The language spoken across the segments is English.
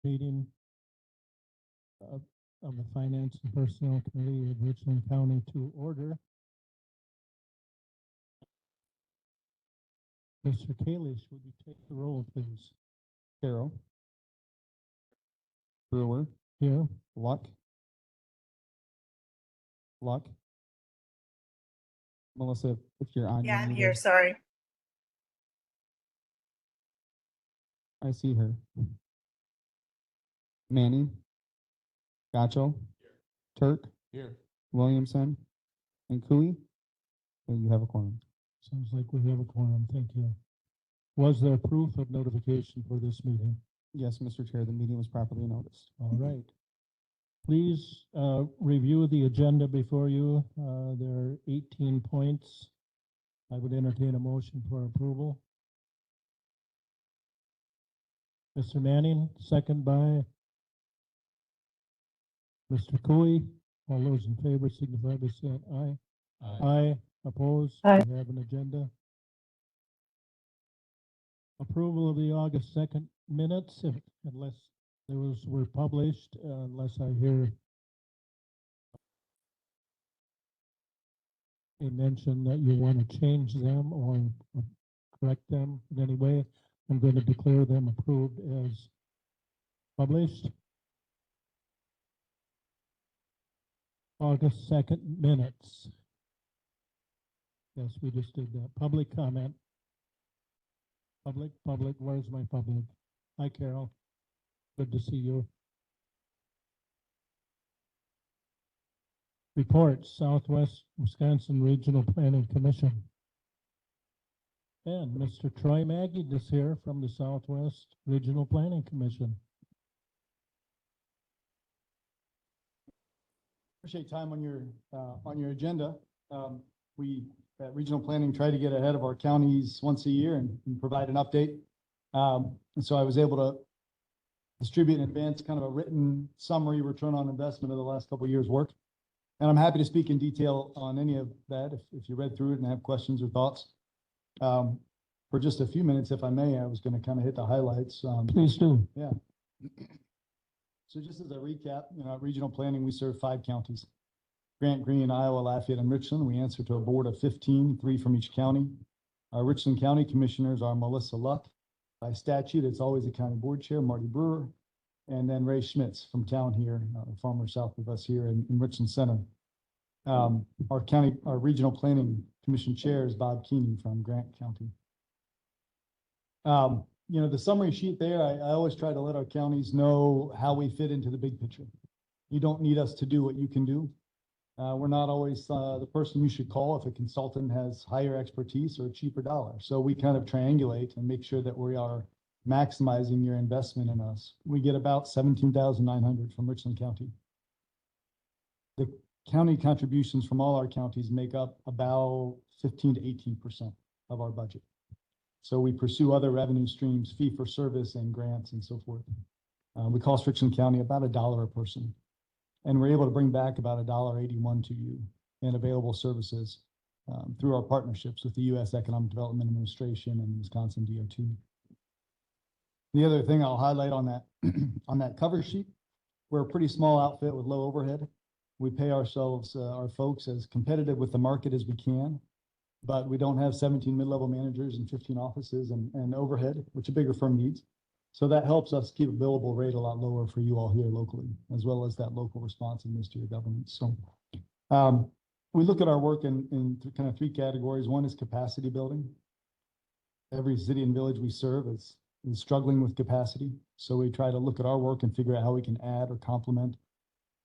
meeting of, of the Finance and Personnel Committee of Richland County to order. Mr. Kalish, would you take the roll, please? Carroll. Brewer. Here. Luck. Melissa, if you're on. Yeah, I'm here. Sorry. I see her. Manning. Gacho. Turk. Here. Williamson. And Cooey. And you have a quorum. Sounds like we have a quorum. Thank you. Was there proof of notification for this meeting? Yes, Mr. Chair, the meeting was properly noticed. All right. Please review the agenda before you. There are 18 points. I would entertain a motion for approval. Mr. Manning, second by Mr. Cooey. All those in favor signify by saying aye. Aye. Opposed? Aye. We have an agenda. Approval of the August 2nd minutes, unless those were published, unless I hear a mention that you want to change them or correct them in any way. I'm going to declare them approved as published. August 2nd minutes. Yes, we just did that. Public comment. Public, where's my public? Hi, Carol. Good to see you. Reports, Southwest Wisconsin Regional Planning Commission. And Mr. Troy Maggie is here from the Southwest Regional Planning Commission. Appreciate time on your agenda. We at Regional Planning try to get ahead of our counties once a year and provide an update. And so I was able to distribute in advance kind of a written summary return on investment of the last couple of years' work. And I'm happy to speak in detail on any of that if you read through it and have questions or thoughts. For just a few minutes, if I may, I was going to kind of hit the highlights. Please do. Yeah. So just as a recap, at Regional Planning, we serve 5 counties. Grant, Greene, Iowa, Lafayette, and Richland. We answer to a board of 15, 3 from each county. Our Richland County commissioners are Melissa Luck. By statute, it's always the county board chair, Marty Brewer, and then Ray Schmitz from town here, a farmer south of us here in Richland Center. Our Regional Planning Commission chair is Bob Keeney from Grant County. The summary sheet there, I always try to let our counties know how we fit into the big picture. You don't need us to do what you can do. We're not always the person you should call if a consultant has higher expertise or a cheaper dollar. So we kind of triangulate and make sure that we are maximizing your investment in us. We get about $17,900 from Richland County. The county contributions from all our counties make up about 15 to 18% of our budget. So we pursue other revenue streams, fee for service and grants and so forth. We cost Richland County about $1 a person. And we're able to bring back about $1.81 to you in available services through our partnerships with the U.S. Economic Development Administration and Wisconsin DOT. The other thing I'll highlight on that cover sheet, we're a pretty small outfit with low overhead. We pay ourselves, our folks, as competitive with the market as we can, but we don't have 17 mid-level managers and 15 offices and overhead, which a bigger firm needs. So that helps us keep a billable rate a lot lower for you all here locally, as well as that local responsiveness to your government. So we look at our work in kind of 3 categories. One is capacity building. Every city and village we serve is struggling with capacity. So we try to look at our work and figure out how we can add or complement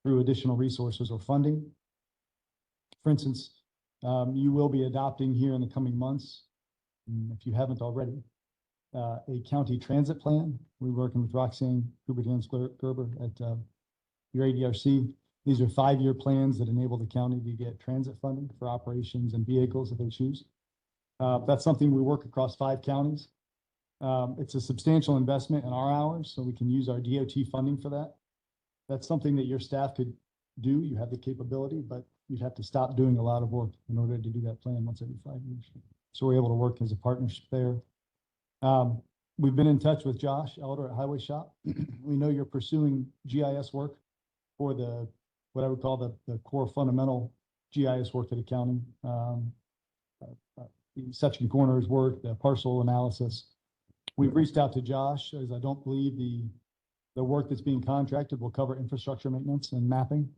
through additional resources or funding. For instance, you will be adopting here in the coming months, if you haven't already, a county transit plan. We're working with Roxanne Gerber at your ADRC. These are 5-year plans that enable the county to get transit funding for operations and vehicles if they choose. That's something we work across 5 counties. It's a substantial investment in our hours, so we can use our DOT funding for that. That's something that your staff could do. You have the capability, but you'd have to stop doing a lot of work in order to do that plan once every 5 years. So we're able to work as a partnership there. We've been in touch with Josh Elder at Highway Shop. We know you're pursuing GIS work for what I would call the core fundamental GIS work of the county. The section corners work, the parcel analysis. We've reached out to Josh, as I don't believe the work that's being contracted will cover infrastructure maintenance and mapping.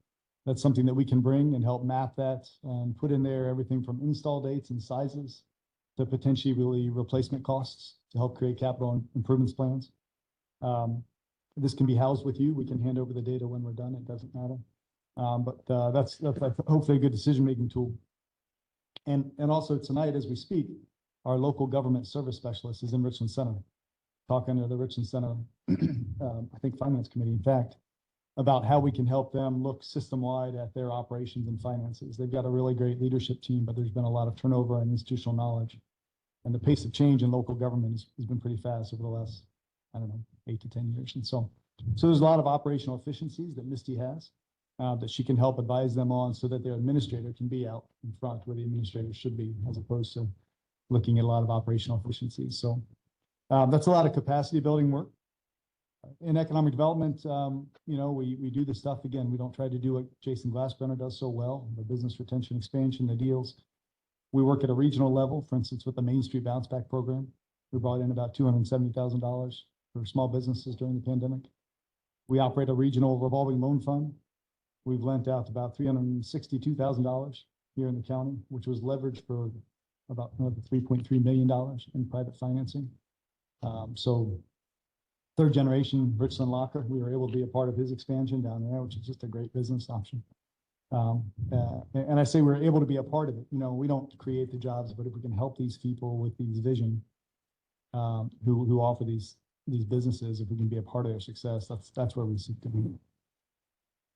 That's something that we can bring and help map that and put in there everything from install dates and sizes to potentially really replacement costs to help create capital improvements plans. This can be housed with you. We can hand over the data when we're done. It doesn't matter. But that's hopefully a good decision-making tool. And also tonight, as we speak, our local government service specialist is in Richland Center, talking to the Richland Center, I think Finance Committee, in fact, about how we can help them look system-wide at their operations and finances. They've got a really great leadership team, but there's been a lot of turnover and institutional knowledge. And the pace of change in local government has been pretty fast over the last, I don't know, 8 to 10 years. And so there's a lot of operational efficiencies that Misty has that she can help advise them on so that their administrator can be out in front where the administrator should be, as opposed to looking at a lot of operational efficiencies. So that's a lot of capacity building work. In economic development, we do the stuff, again, we don't try to do what Jason Glassbrenner does so well, the business retention expansion, the deals. We work at a regional level, for instance, with the Main Street Bounce Back program. We brought in about $270,000 for small businesses during the pandemic. We operate a regional revolving loan fund. We've lent out about $362,000 here in the county, which was leveraged for about $3.3 million in private financing. So third generation Richland Locker, we were able to be a part of his expansion down there, which is just a great business option. And I say we're able to be a part of it. We don't create the jobs, but if we can help these people with these vision, who offer these businesses, if we can be a part of their success, that's where we seek to be.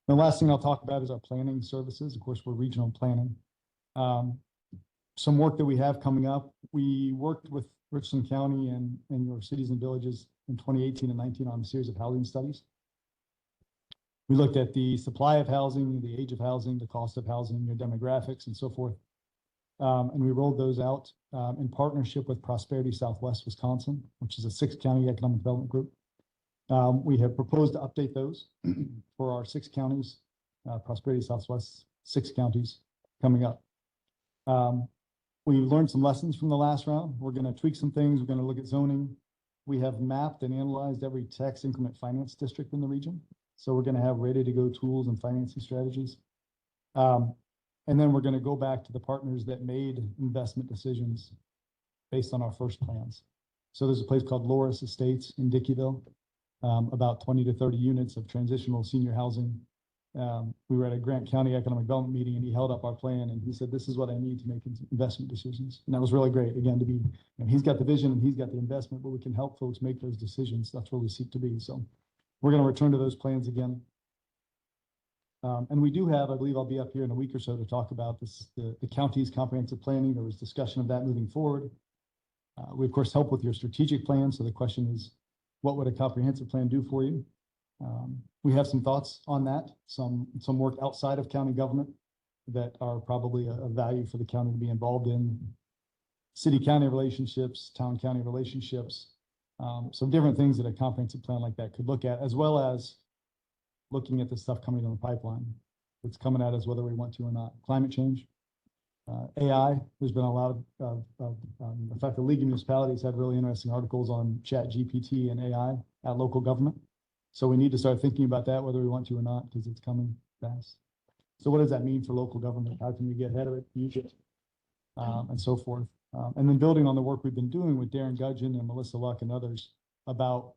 The last thing I'll talk about is our planning services. Of course, we're regional planning. Some work that we have coming up. We worked with Richland County and your cities and villages in 2018 and 19 on a series of housing studies. We looked at the supply of housing, the age of housing, the cost of housing, your demographics, and so forth. And we rolled those out in partnership with Prosperity Southwest Wisconsin, which is a 6-county economic development group. We have proposed to update those for our 6 counties, Prosperity Southwest, 6 counties coming up. We learned some lessons from the last round. We're going to tweak some things. We're going to look at zoning. We have mapped and analyzed every tax increment finance district in the region. So we're going to have ready to go tools and financing strategies. And then we're going to go back to the partners that made investment decisions based on our first plans. So there's a place called Loris Estates in Dickeyville, about 20 to 30 units of transitional senior housing. We were at a Grant County Economic Development meeting and he held up our plan and he said, this is what I need to make investment decisions. And that was really great. Again, to be, he's got the vision and he's got the investment, but we can help folks make those decisions. That's where we seek to be. So we're going to return to those plans again. And we do have, I believe I'll be up here in a week or so to talk about this, the county's comprehensive planning. There was discussion of that moving forward. We of course help with your strategic plan. So the question is, what would a comprehensive plan do for you? We have some thoughts on that, some work outside of county government that are probably a value for the county to be involved in. City-county relationships, town-county relationships, some different things that a comprehensive plan like that could look at, as well as looking at the stuff coming down the pipeline. It's coming at us whether we want to or not. Climate change, AI, there's been a lot of in fact, the League of Municipalities had really interesting articles on ChatGPT and AI at local government. So we need to start thinking about that, whether we want to or not, because it's coming fast. So what does that mean for local government? How can we get ahead of it, use it, and so forth? And then building on the work we've been doing with Darren Gudgeon and Melissa Luck and others about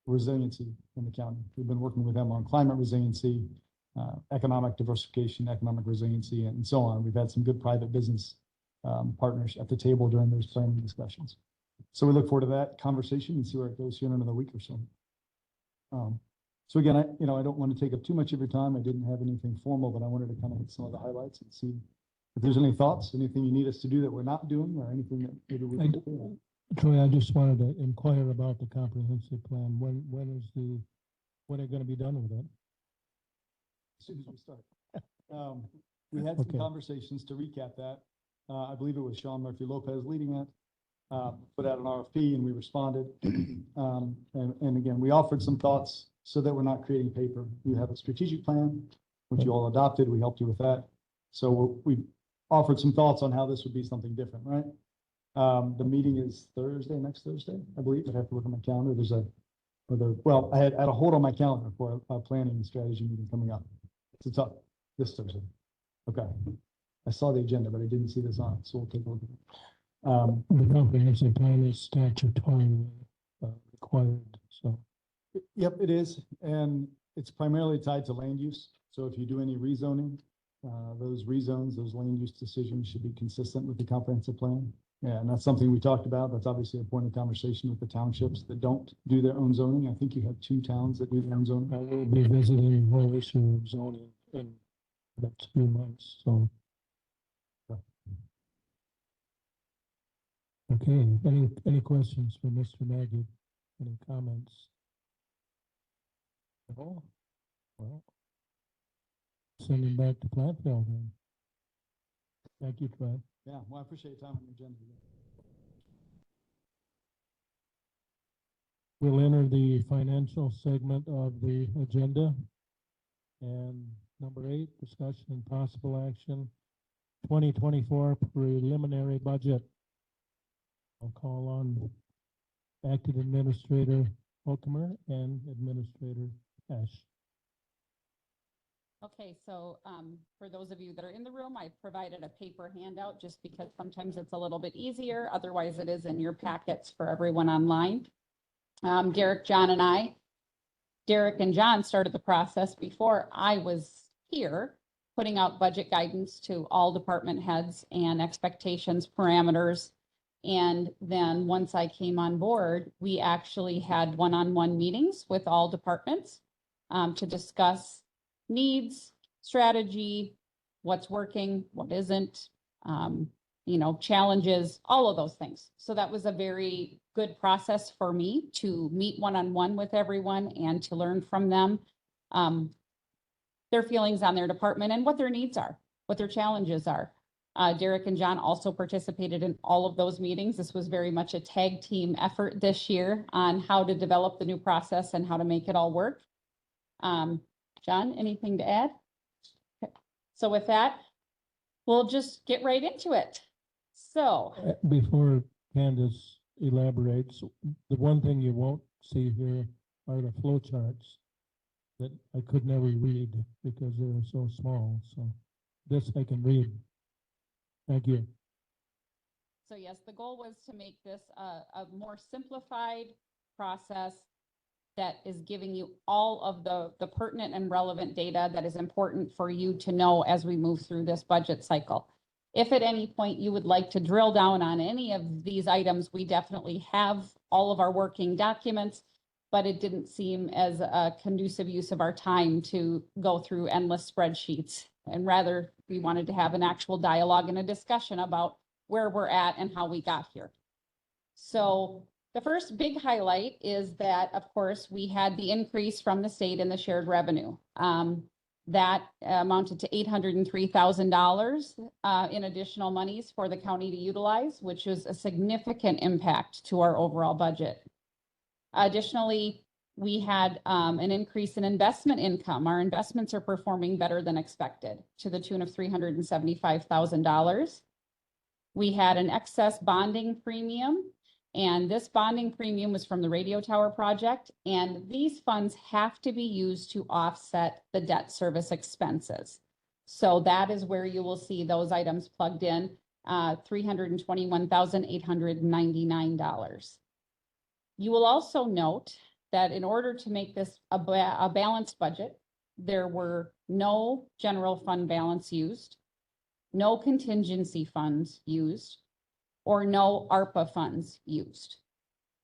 resiliency in the county. We've been working with them on climate resiliency, economic diversification, economic resiliency, and so on. We've had some good private business partners at the table during those planning discussions. So we look forward to that conversation and see where it goes here in another week or so. So again, I don't want to take up too much of your time. I didn't have anything formal, but I wanted to kind of hit some of the highlights and see if there's any thoughts, anything you need us to do that we're not doing, or anything that maybe we can do. Troy, I just wanted to inquire about the comprehensive plan. When are you going to be done with it? As soon as we start. We had some conversations to recap that. I believe it was Sean Murphy Lopez leading that. put out an RFP and we responded. And again, we offered some thoughts so that we're not creating paper. You have a strategic plan, which you all adopted. We helped you with that. So we offered some thoughts on how this would be something different, right? The meeting is Thursday, next Thursday, I believe. I'd have to look at my calendar. Well, I had a hold on my calendar for a planning and strategy meeting coming up. It's up this Thursday. Okay. I saw the agenda, but I didn't see this on it, so we'll take a look at it. The comprehensive plan is statutorily required, so. Yep, it is. And it's primarily tied to land use. So if you do any rezoning, those rezones, those land use decisions should be consistent with the comprehensive plan. Yeah, and that's something we talked about. That's obviously a point of conversation with the townships that don't do their own zoning. I think you have 2 towns that do their own zoning. I will be visiting whole issue of zoning in the next few months, so. Okay, any questions for Mr. Nagy? Any comments? No? Well, send him back to Platteville then. Thank you, Fred. Yeah, well, I appreciate your time on the agenda. We'll enter the financial segment of the agenda. And number 8, discussion and possible action, 2024 preliminary budget. I'll call on Acting Administrator Holcomer and Administrator Ash. Okay, so for those of you that are in the room, I provided a paper handout just because sometimes it's a little bit easier. Otherwise, it is in your packets for everyone online. Derek, John, and I. Derek and John started the process before I was here, putting out budget guidance to all department heads and expectations, parameters. And then once I came on board, we actually had one-on-one meetings with all departments to discuss needs, strategy, what's working, what isn't, challenges, all of those things. So that was a very good process for me to meet one-on-one with everyone and to learn from them their feelings on their department and what their needs are, what their challenges are. Derek and John also participated in all of those meetings. This was very much a tag team effort this year on how to develop the new process and how to make it all work. John, anything to add? Okay. So with that, we'll just get right into it. So before Candace elaborates, the one thing you won't see here are the flow charts that I could never read because they were so small. So this I can read. Thank you. So yes, the goal was to make this a more simplified process that is giving you all of the pertinent and relevant data that is important for you to know as we move through this budget cycle. If at any point you would like to drill down on any of these items, we definitely have all of our working documents, but it didn't seem as a conducive use of our time to go through endless spreadsheets. And rather, we wanted to have an actual dialogue and a discussion about where we're at and how we got here. So the first big highlight is that, of course, we had the increase from the state in the shared revenue. That amounted to $803,000 in additional monies for the county to utilize, which was a significant impact to our overall budget. Additionally, we had an increase in investment income. Our investments are performing better than expected to the tune of $375,000. We had an excess bonding premium, and this bonding premium was from the radio tower project, and these funds have to be used to offset the debt service expenses. So that is where you will see those items plugged in, $321,899. You will also note that in order to make this a balanced budget, there were no general fund balance used, no contingency funds used, or no ARPA funds used.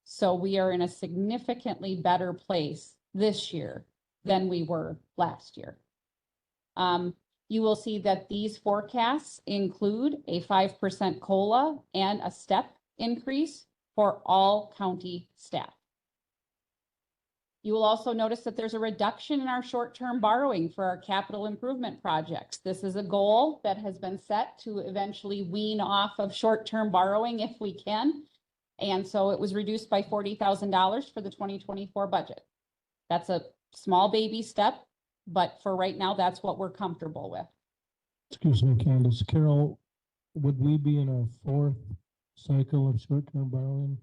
So we are in a significantly better place this year than we were last year. You will see that these forecasts include a 5% COLA and a step increase for all county staff. You will also notice that there's a reduction in our short-term borrowing for our capital improvement projects. This is a goal that has been set to eventually wean off of short-term borrowing if we can. And so it was reduced by $40,000 for the 2024 budget. That's a small baby step, but for right now, that's what we're comfortable with. Excuse me, Candace. Carol, would we be in our fourth cycle of short-term borrowing?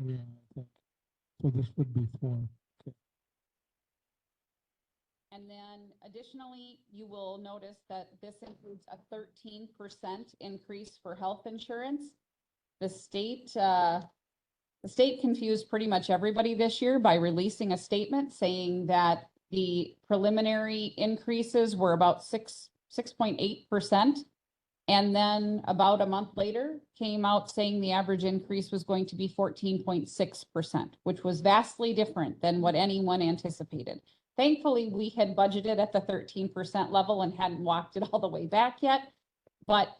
Yeah, I think. So this would be four. And then additionally, you will notice that this includes a 13% increase for health insurance. The state confused pretty much everybody this year by releasing a statement saying that the preliminary increases were about 6.8%. And then about a month later came out saying the average increase was going to be 14.6%, which was vastly different than what anyone anticipated. Thankfully, we had budgeted at the 13% level and hadn't walked it all the way back yet. But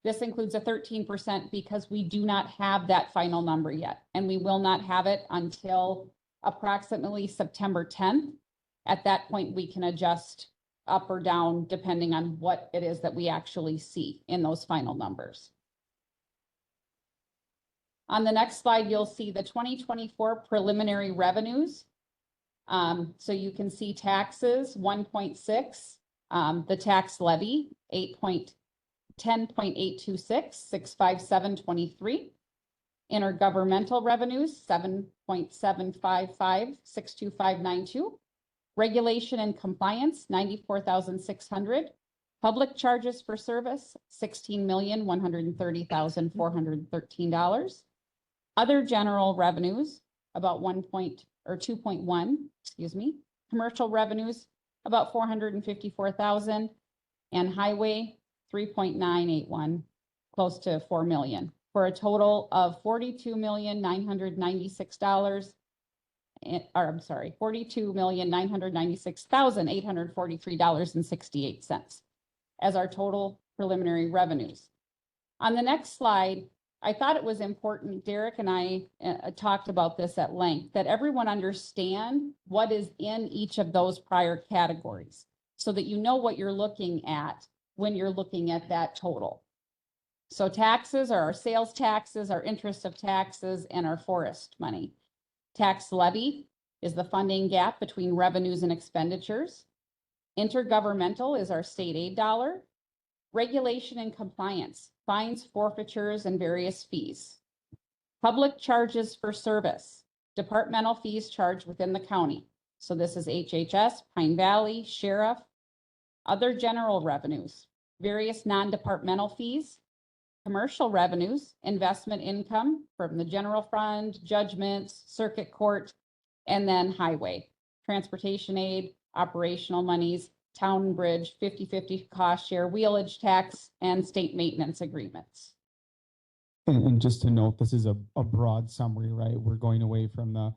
this includes a 13% because we do not have that final number yet. And we will not have it until approximately September 10th. At that point, we can adjust up or down depending on what it is that we actually see in those final numbers. On the next slide, you'll see the 2024 preliminary revenues. So you can see taxes, 1.6, the tax levy, 10.826, 65723. Intergovernmental revenues, 7.755, 62592. Regulation and compliance, 94,600. Public charges for service, $16,130,413. Other general revenues, about 2.1, excuse me. Commercial revenues, about 454,000, and highway, 3.981, close to 4 million, for a total of $42,996. $42,996,843.68 as our total preliminary revenues. On the next slide, I thought it was important, Derek and I talked about this at length, that everyone understand what is in each of those prior categories so that you know what you're looking at when you're looking at that total. So taxes are our sales taxes, our interest of taxes, and our forest money. Tax levy is the funding gap between revenues and expenditures. Intergovernmental is our state aid dollar. Regulation and compliance, fines, forfeitures, and various fees. Public charges for service, departmental fees charged within the county. So this is HHS, Pine Valley, Sheriff. Other general revenues, various non-departmental fees. Commercial revenues, investment income from the general fund, judgments, circuit court, and then highway, transportation aid, operational monies, town and bridge, 50/50 cost share, wheelage tax, and state maintenance agreements. And just to note, this is a broad summary, right? We're going away from the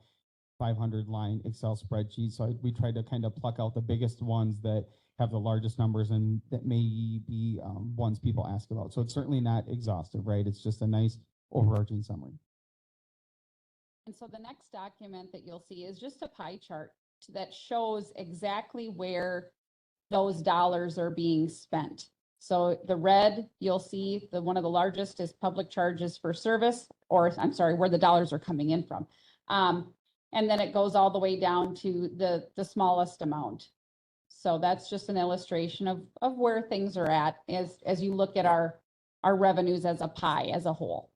500 line Excel spreadsheet. So we tried to kind of pluck out the biggest ones that have the largest numbers and that may be ones people ask about. So it's certainly not exhaustive, right? It's just a nice overarching summary. And so the next document that you'll see is just a pie chart that shows exactly where those dollars are being spent. So the red, you'll see one of the largest is public charges for service, or I'm sorry, where the dollars are coming in from. And then it goes all the way down to the smallest amount. So that's just an illustration of where things are at as you look at our revenues as a pie as a whole.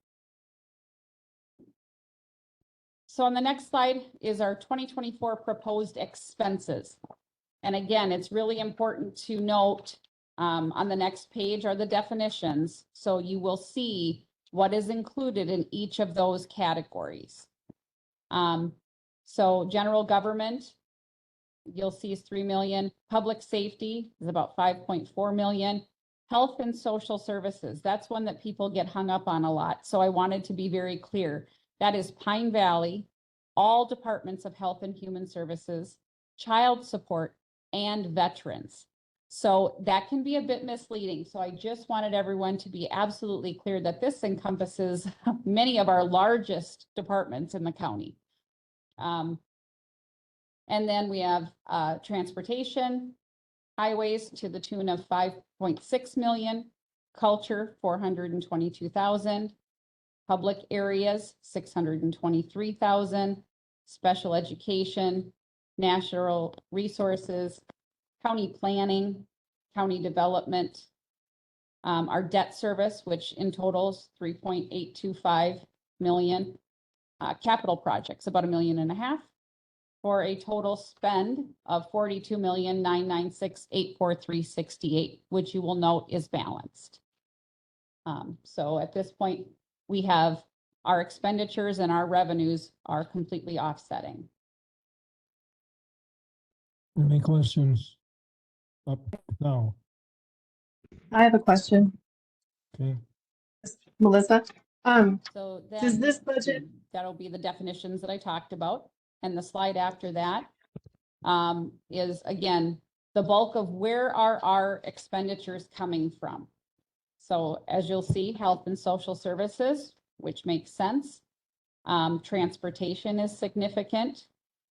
So on the next slide is our 2024 proposed expenses. And again, it's really important to note on the next page are the definitions. So you will see what is included in each of those categories. So general government, you'll see is 3 million. Public safety is about 5.4 million. Health and social services, that's one that people get hung up on a lot. So I wanted to be very clear. That is Pine Valley, all departments of health and human services, child support, and veterans. So that can be a bit misleading. So I just wanted everyone to be absolutely clear that this encompasses many of our largest departments in the county. And then we have transportation, highways to the tune of 5.6 million, culture 422,000, public areas 623,000, special education, natural resources, county planning, county development, our debt service, which in totals 3.825 million, capital projects about $1.5 million, for a total spend of 42,996,843.68, which you will note is balanced. So at this point, we have our expenditures and our revenues are completely offsetting. Any questions? Up now, I have a question, okay, Melissa. So Does then this budget, that'll be the definitions that I talked about. And the slide after that is, again, the bulk of where are our expenditures coming from. So as you'll see, health and social services, which makes sense. Transportation is significant,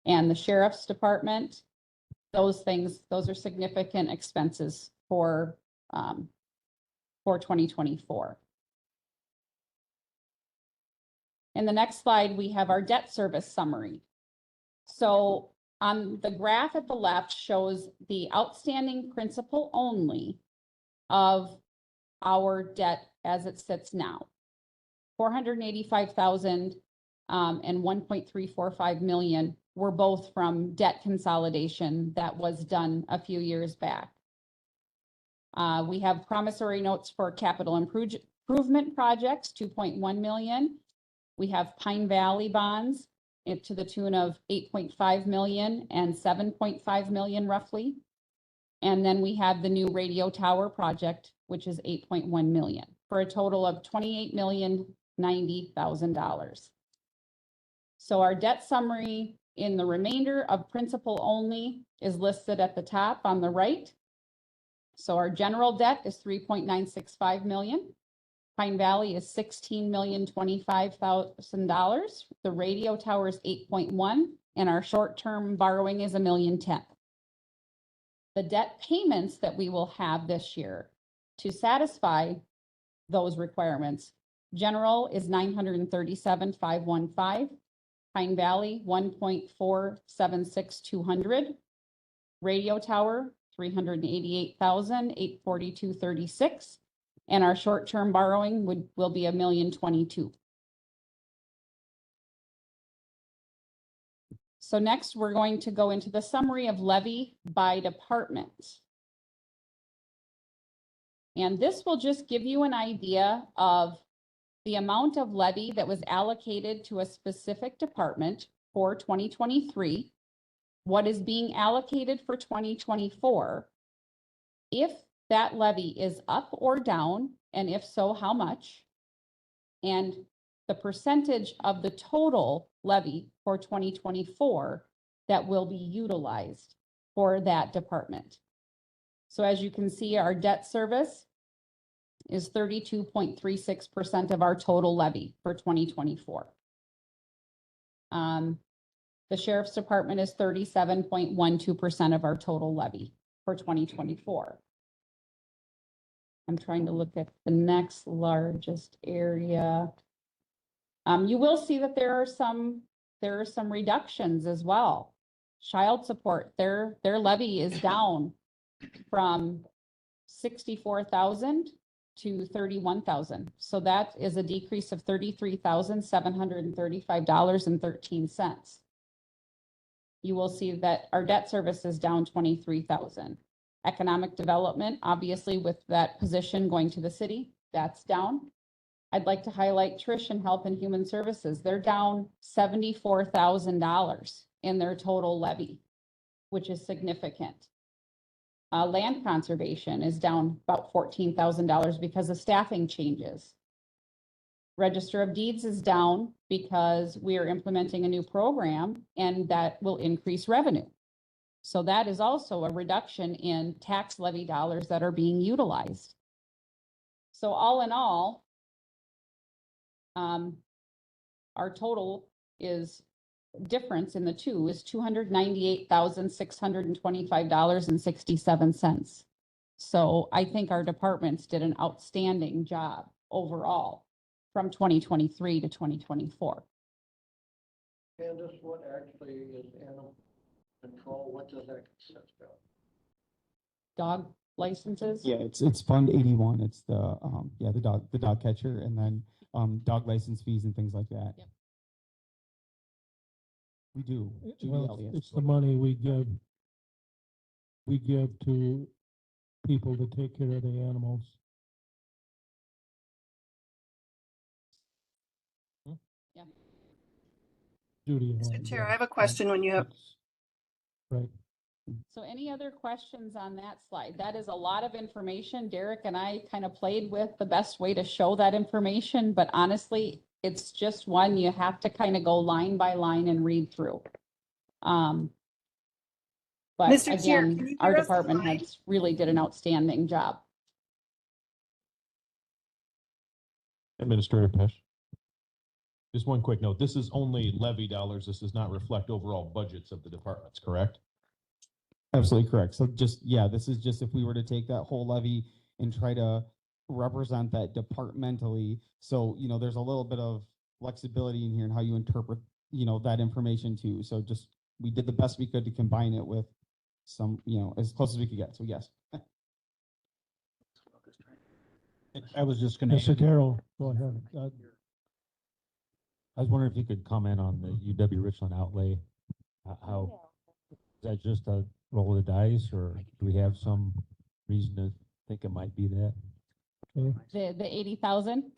and the sheriff's department, those things, those are significant expenses for 2024. In the next slide, we have our debt service summary. So on the graph at the left shows the outstanding principal only of our debt as it sits now. 485,000 and 1.345 million were both from debt consolidation that was done a few years back. We have promissory notes for capital improvement projects, 2.1 million. We have Pine Valley bonds to the tune of 8.5 million and 7.5 million roughly. And then we have the new radio tower project, which is 8.1 million, for a total of $28,090,000. So our debt summary in the remainder of principal only is listed at the top on the right. So our general debt is 3.965 million. Pine Valley is $16,025,000. The radio tower is 8.1, and our short-term borrowing is $1.010 million. The debt payments that we will have this year to satisfy those requirements, general is $937,515. Pine Valley, $1.476,200. Radio tower, $388,842.36. And our short-term borrowing will be $1,022,000. So next, we're going to go into the summary of levy by department. And this will just give you an idea of the amount of levy that was allocated to a specific department for 2023, what is being allocated for 2024, if that levy is up or down, and if so, how much, and the percentage of the total levy for 2024 that will be utilized for that department. So as you can see, our debt service is 32.36% of our total levy for 2024. The sheriff's department is 37.12% of our total levy for 2024. I'm trying to look at the next largest area. You will see that there are some reductions as well. Child support, their levy is down from 64,000 to 31,000. So that is a decrease of $33,735.13. You will see that our debt service is down 23,000. Economic development, obviously with that position going to the city, that's down. I'd like to highlight Trish and Health and Human Services. They're down $74,000 in their total levy, which is significant. Land conservation is down about $14,000 because of staffing changes. Register of Deeds is down because we are implementing a new program and that will increase revenue. So that is also a reduction in tax levy dollars that are being utilized. So all in all, our total is difference in the two is $298,625.67. So I think our departments did an outstanding job overall from 2023 to 2024. Candace, what actually is animal control? What does that consist of? Dog licenses? Yeah, it's Fund 81. It's the, the dog catcher, and then, dog license fees and things like that. Yep. We do. Well, GDL, yes. it's the money we give to people to take care of the animals. Yeah. Judy. Mr. Chair, I have a question when you have, Right. So any other questions on that slide? That is a lot of information. Derek and I kind of played with the best way to show that information, but honestly, it's just one you have to kind of go line by line and read through. But Mr. Chair, can again, you our hear us department online? heads really did an outstanding job. Administrator Pesh. Just one quick note, this is only levy dollars. This does not reflect overall budgets of the departments, correct? Absolutely correct. So just, yeah, this is just if we were to take that whole levy and try to represent that departmentally. So, there's a little bit of flexibility in here in how you interpret, that information too. So just, we did the best we could to combine it with some, as close as we could get. So yes. I was just gonna, Mr. Carroll, go ahead. I was wondering if you could comment on the UW Richland outlay. How, is that just a roll of the dice, or do we have some reason to think it might be that? Okay. The 80,000?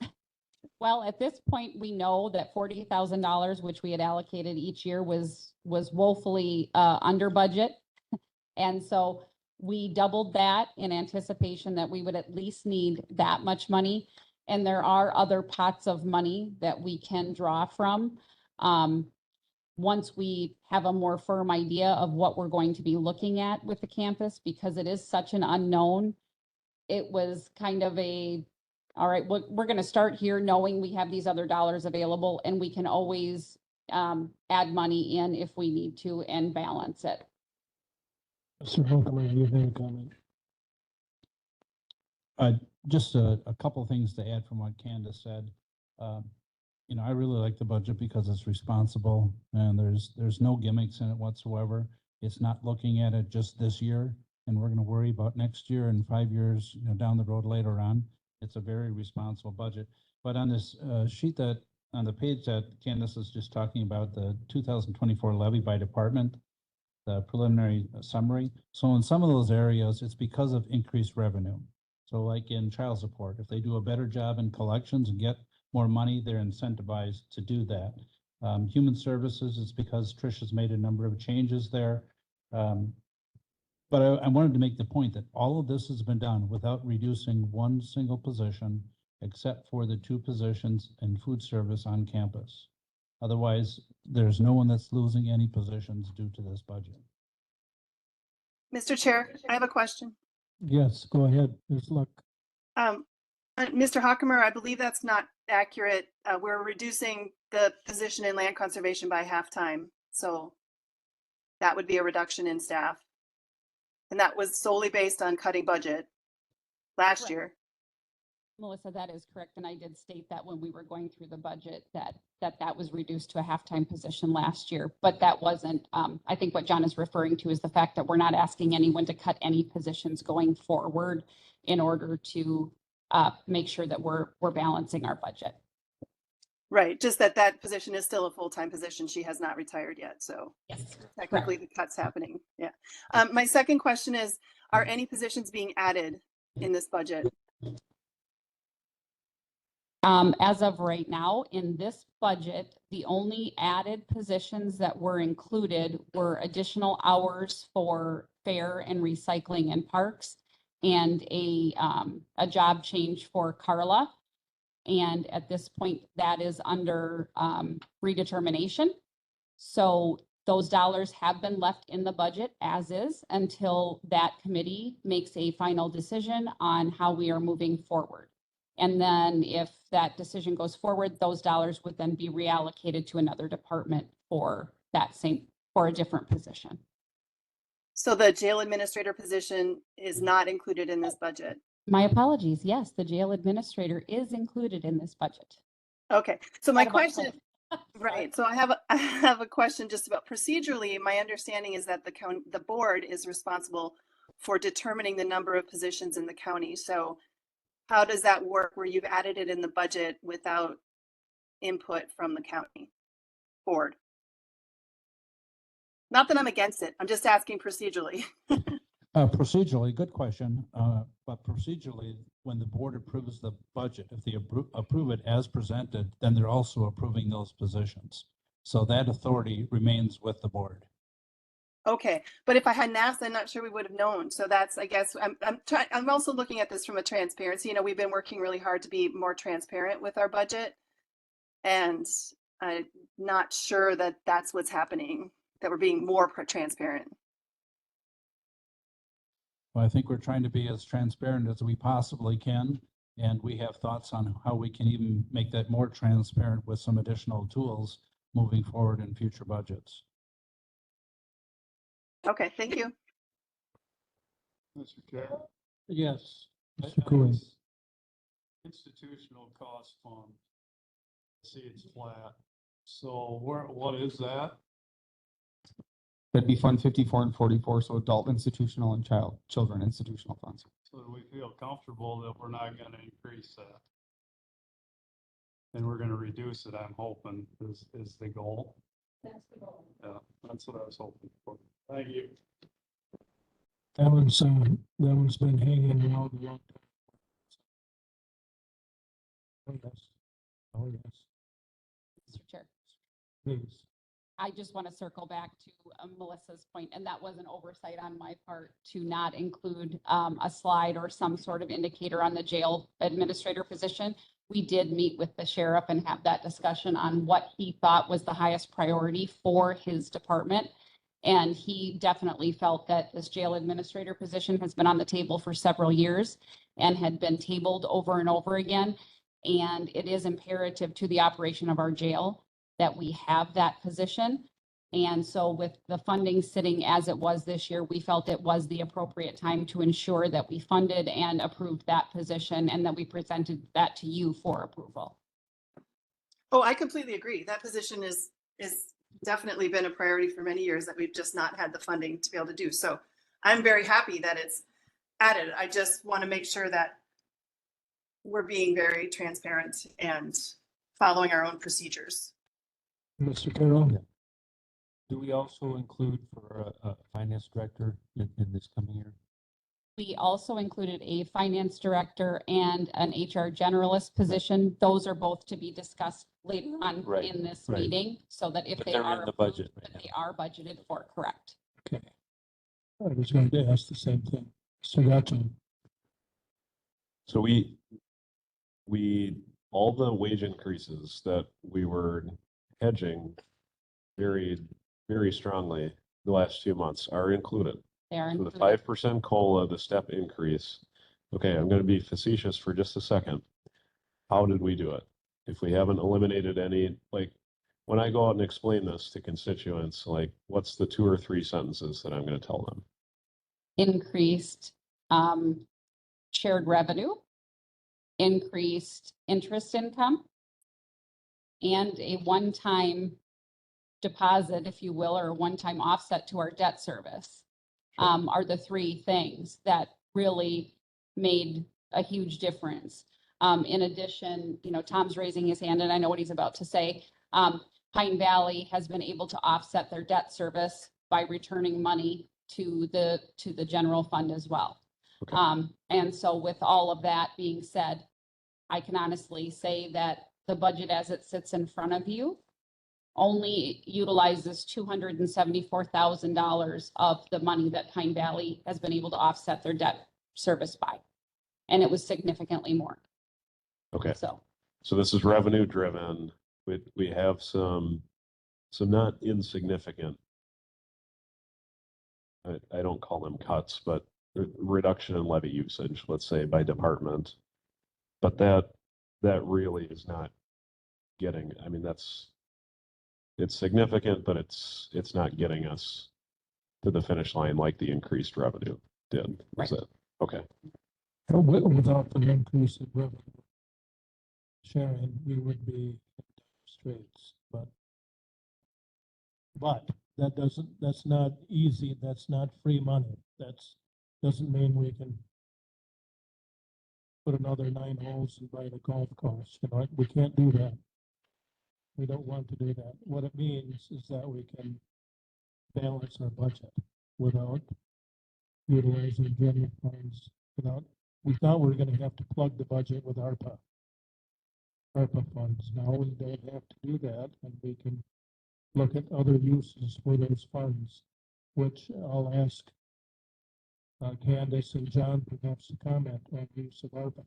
Well, at this point, we know that $40,000, which we had allocated each year, was woefully under budget. And so we doubled that in anticipation that we would at least need that much money. And there are other pots of money that we can draw from. Once we have a more firm idea of what we're going to be looking at with the campus, because it is such an unknown, it was kind of all right, we're going to start here knowing we have these other dollars available, and we can always add money in if we need to and balance it. Mr. Hoffman, you have any comment? Just a couple of things to add from what Candace said. I really like the budget because it's responsible and there's no gimmicks in it whatsoever. It's not looking at it just this year, and we're going to worry about next year and 5 years, down the road later on. It's a very responsible budget. But on this sheet on the page that Candace is just talking about, the 2024 levy by department, the preliminary summary. So in some of those areas, it's because of increased revenue. So like in child support, if they do a better job in collections and get more money, they're incentivized to do that. Human services, it's because Tricia's made a number of changes there. But I wanted to make the point that all of this has been done without reducing one single position, except for the 2 positions in food service on campus. Otherwise, there's no one that's losing any positions due to this budget. Mr. Chair, I have a question. Yes, go ahead, Ms. Luck. Mr. Hockemer, I believe that's not accurate. We're reducing the position in land conservation by half-time. So that would be a reduction in staff. And that was solely based on cutting budget last Correct. year. Melissa, that is correct. And I did state that when we were going through the budget that was reduced to a halftime position last year. But that wasn't, I think what John is referring to is the fact that we're not asking anyone to cut any positions going forward in order to make sure that we're balancing our budget. Right, just that position is still a full-time position. She has not retired yet, so Yes. technically the cut's happening. Yeah. My second question is, are any positions being added in this budget? As of right now, in this budget, the only added positions that were included were additional hours for fair and recycling and parks, and a job change for Carla. And at this point, that is under redetermination. So those dollars have been left in the budget as is until that committee makes a final decision on how we are moving forward. And then if that decision goes forward, those dollars would then be reallocated to another department for for a different position. So the jail administrator position is not included in this budget. My apologies. Yes, the jail administrator is included in this budget. Okay, so my What about question, Sorry. right, so I have a question just about procedurally. My understanding is that the board is responsible for determining the number of positions in the county. So how does that work where you've added it in the budget without input from the county board? Not that I'm against it, I'm just asking procedurally. Procedurally, good question. But procedurally, when the board approves the budget, if they approve it as presented, then they're also approving those positions. So that authority remains with the board. Okay, but if I hadn't asked, I'm not sure we would have known. So that's, I guess, I'm also looking at this from a transparency. You know, we've been working really hard to be more transparent with our budget. And I'm not sure that that's what's happening, that we're being more transparent. Well, I think we're trying to be as transparent as we possibly can. And we have thoughts on how we can even make that more transparent with some additional tools moving forward in future budgets. Okay, thank you. Mr. Carroll? Yes, Mr. Cooley. Institutional cost fund. See, it's flat. So what is that? That'd be Fund 54 and 44, so adult institutional and children institutional funds. So do we feel comfortable that we're not gonna increase that? And we're gonna reduce it, I'm hoping, is the goal. That's the goal. Yeah, that's what I was hoping for. Thank you. That one's been hanging around a long time. Oh, yes. Oh, yes, Mr. Chair. please. I just want to circle back to Melissa's point, and that was an oversight on my part to not include a slide or some sort of indicator on the jail administrator position. We did meet with the sheriff and have that discussion on what he thought was the highest priority for his department. And he definitely felt that this jail administrator position has been on the table for several years and had been tabled over and over again. And it is imperative to the operation of our jail that we have that position. And so with the funding sitting as it was this year, we felt it was the appropriate time to ensure that we funded and approved that position and that we presented that to you for approval. Oh, I completely agree. That position is definitely been a priority for many years that we've just not had the funding to be able to do. So I'm very happy that it's added. I just want to make sure that we're being very transparent and following our own procedures. Mr. Carroll? Do we also include for a finance director in this coming year? We also included a finance director and an HR generalist position. Those are both to be discussed later on Right, in this right. meeting, so that if But they they're are in the approved, budget that right they are budgeted for, correct? Okay. I was going to ask the same thing. So gotcha. So we, all the wage increases that we were hedging very, very strongly the last few months are included. They are So the included. 5% COLA, the step increase. Okay, I'm going to be facetious for just a second. How did we do it? If we haven't eliminated any, like, when I go out and explain this to constituents, like, what's the 2 or 3 sentences that I'm going to tell them? Increased shared revenue, increased interest income, and a one-time deposit, if you will, or a one-time offset to our debt service. Are the 3 things that really made a huge difference. In addition, you know, Tom's raising his hand and I know what he's about to say. Pine Valley has been able to offset their debt service by returning money to the general fund as well. Okay. And so with all of that being said, I can honestly say that the budget as it sits in front of you only utilizes $274,000 of the money that Pine Valley has been able to offset their debt service by. And it was significantly more. Okay. So So this is revenue driven. We have some not insignificant, I don't call them cuts, but reduction in levy usage, let's say by department. But that really is not getting, I mean, that's it's significant, but it's not getting us to the finish line like the increased revenue did. Is Right. it? Okay. Without the increase in revenue sharing, we would be in dire straits, but that's not easy, that's not free money, doesn't mean we can put another 9 holes and buy a golf course, you know, we can't do that. We don't want to do that. What it means is that we can balance our budget without utilizing general funds, we thought we were gonna have to plug the budget with ARPA funds. Now we don't have to do that, and we can look at other uses for those funds, which I'll ask Candace and John perhaps to comment on use of ARPA.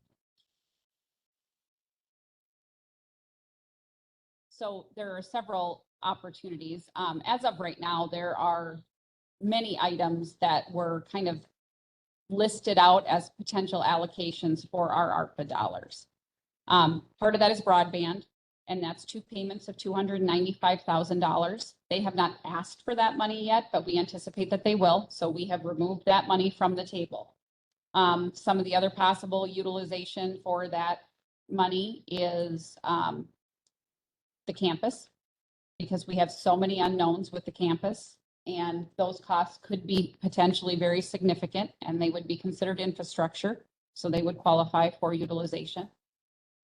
So there are several opportunities. As of right now, there are many items that were kind of listed out as potential allocations for our ARPA dollars. Part of that is broadband, and that's 2 payments of $295,000. They have not asked for that money yet, but we anticipate that they will. So we have removed that money from the table. Some of the other possible utilization for that money is the campus, because we have so many unknowns with the campus, and those costs could be potentially very significant, and they would be considered infrastructure, so they would qualify for utilization.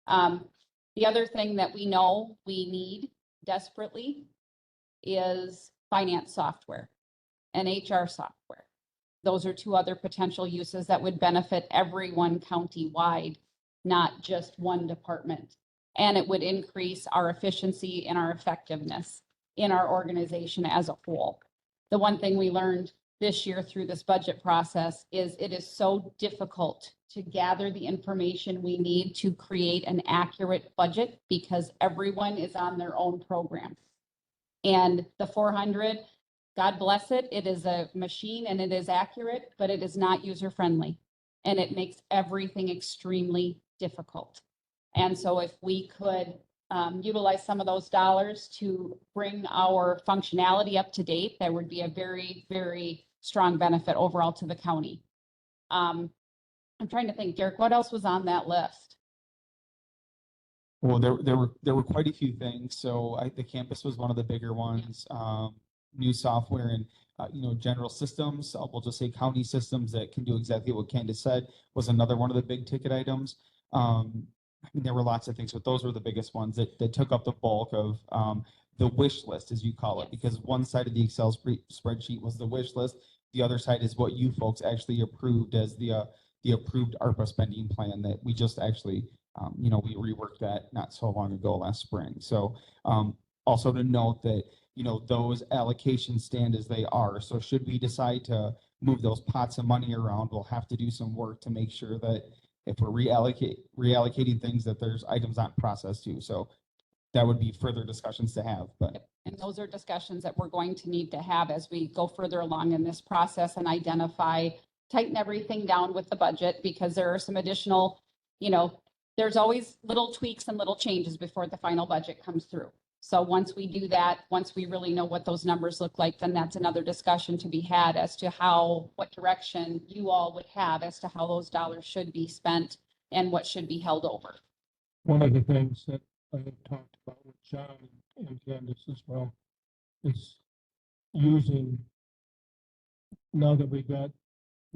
The other thing that we know we need desperately is finance software and HR software. Those are 2 other potential uses that would benefit everyone county-wide, not just one department. And it would increase our efficiency and our effectiveness in our organization as a whole. The one thing we learned this year through this budget process is it is so difficult to gather the information we need to create an accurate budget, because everyone is on their own program. And the 400, God bless it, it is a machine and it is accurate, but it is not user-friendly. And it makes everything extremely difficult. And so if we could utilize some of those dollars to bring our functionality up to date, that would be a very, very strong benefit overall to the county. I'm trying to think, Derek, what else was on that list? Well, there were quite a few things. So the campus was one of the bigger ones. New software and general systems. We'll just say county systems that can do exactly what Candace said was another one of the big ticket items. I mean, there were lots of things, but those were the biggest ones that took up the bulk of the wish list, as you call it, because one side of the Excel spreadsheet was the wish list. The other side is what you folks actually approved as the approved ARPA spending plan that we just actually, we reworked that not so long ago last spring. So also to note that, those allocations stand as they are. So should we decide to move those pots of money around, we'll have to do some work to make sure that if we're reallocating things, that there's items not processed too. So that would be further discussions to have, but. And those are discussions that we're going to need to have as we go further along in this process and tighten everything down with the budget, because there are some additional, there's always little tweaks and little changes before the final budget comes through. So once we do that, once we really know what those numbers look like, then that's another discussion to be had as to what direction you all would have as to how those dollars should be spent and what should be held over. One of the things that I have talked about with John and Candace as well is using, now that we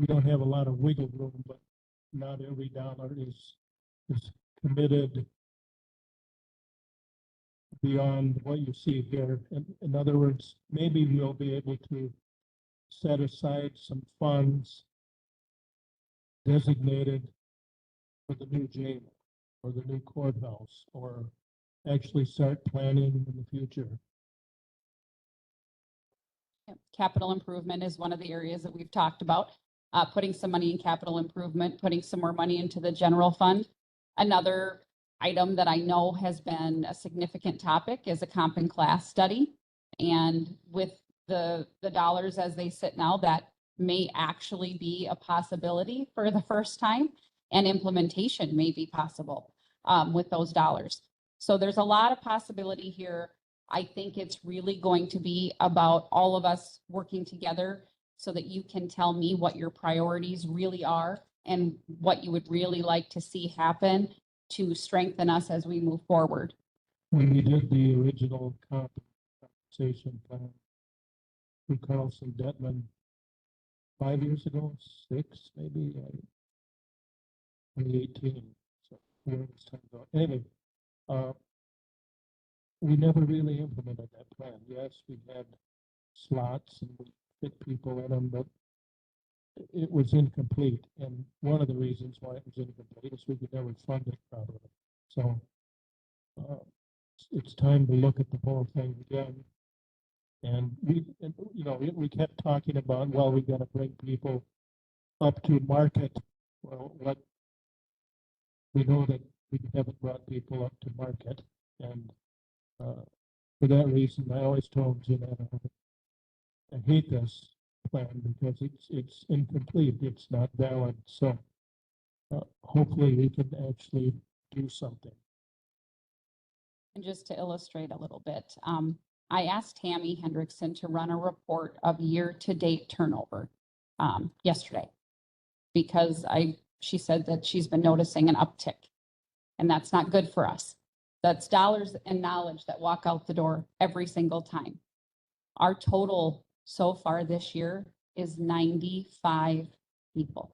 don't have a lot of wiggle room, but not every dollar is committed beyond what you see here. In other words, maybe we'll be able to set aside some funds designated for the new jail or the new courthouse, or actually start planning in the future. Capital improvement is one of the areas that we've talked about, putting some money in capital improvement, putting some more money into the general fund. Another item that I know has been a significant topic is a comp and class study. And with the dollars as they sit now, that may actually be a possibility for the first time, and implementation may be possible with those dollars. So there's a lot of possibility here. I think it's really going to be about all of us working together so that you can tell me what your priorities really are and what you would really like to see happen to strengthen us as we move forward. When we did the original compensation plan, through Carlson Detman 5 years ago, 6 maybe, 2018. So where was time ago? Anyway, we never really implemented that plan. Yes, we had slots and we fit people in them, but it was incomplete. And one of the reasons why it was incomplete is we could never fund it properly. So it's time to look at the whole thing again. And we kept talking about, well, we got to bring people up to market. Well, what we know that we haven't brought people up to market, and for that reason, I always told Jeanette, I hate this plan because it's incomplete. It's not valid. So hopefully we can actually do something. And just to illustrate a little bit, I asked Tammy Hendrickson to run a report of year-to-date turnover yesterday because she said that she's been noticing an uptick, and that's not good for us. That's dollars and knowledge that walk out the door every single time. Our total so far this year is 95 people.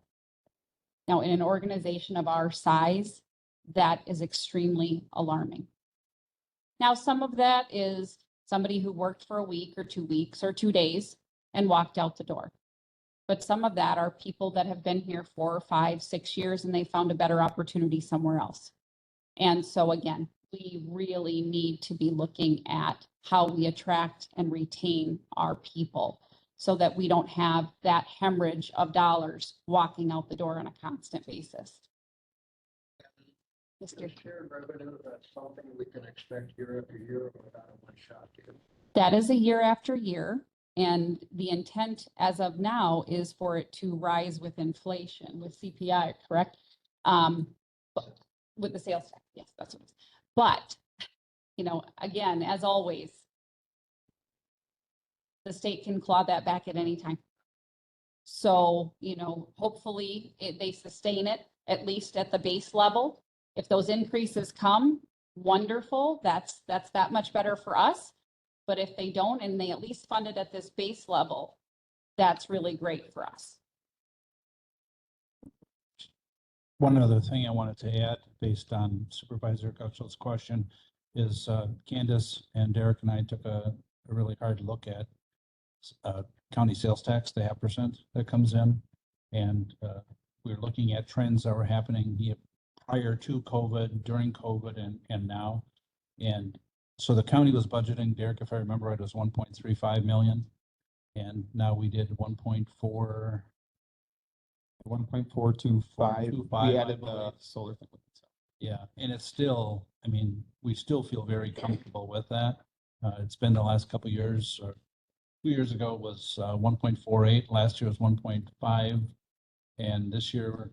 Now, in an organization of our size, that is extremely alarming. Now, some of that is somebody who worked for a week or 2 weeks or 2 days and walked out the door. But some of that are people that have been here 4, 5, 6 years and they found a better opportunity somewhere else. And so again, we really need to be looking at how we attract and retain our people so that we don't have that hemorrhage of dollars walking out the door on a constant basis. Mr. Shared revenue, that's something we can expect year after year without a one shot deal. That is a year after year. And the intent as of now is for it to rise with inflation, with CPI, correct? With the sales tax, yes, that's what it is. But, again, as always, the state can claw that back at any time. So, hopefully they sustain it at least at the base level. If those increases come, wonderful, that's that much better for us. But if they don't, and they at least fund it at this base level, that's really great for us. One other thing I wanted to add based on Supervisor Gutschall's question is Candace and Derek and I took a really hard look at county sales tax, the 0.5% that comes in. And we're looking at trends that were happening prior to COVID, during COVID, and now. And so the county was budgeting, Derek, if I remember right, it was 1.35 million. And now we did 1.4. 1.425. We added the solar thing with it. Yeah, and it's still, we still feel very comfortable with that. It's been the last couple of years, or 2 years ago was 1.48, last year was 1.5. And this year,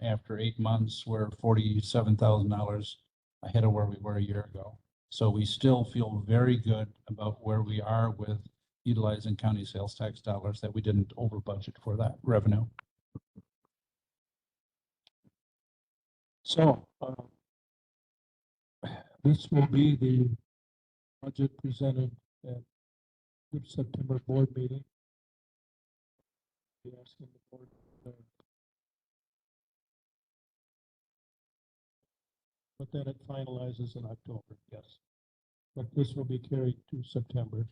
after 8 months, we're $47,000 ahead of where we were a year ago. So we still feel very good about where we are with utilizing county sales tax dollars, that we didn't over budget for that revenue. So this will be the budget presented at the September board meeting. Be asking the board, but then it finalizes in October, yes. But this will be carried to September.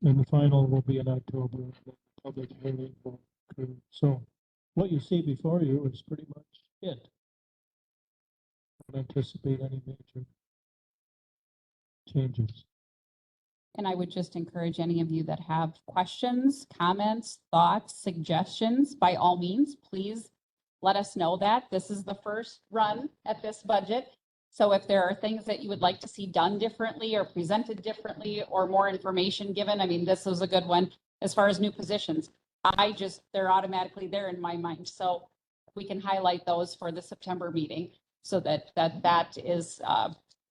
And the final will be in October. The public hearing will occur. So what you see before you is pretty much it. Don't anticipate any major changes. And I would just encourage any of you that have questions, comments, thoughts, suggestions, by all means, please let us know that. This is the first run at this budget. So if there are things that you would like to see done differently or presented differently or more information given, this is a good one as far as new positions. They're automatically there in my mind. So we can highlight those for the September meeting so that is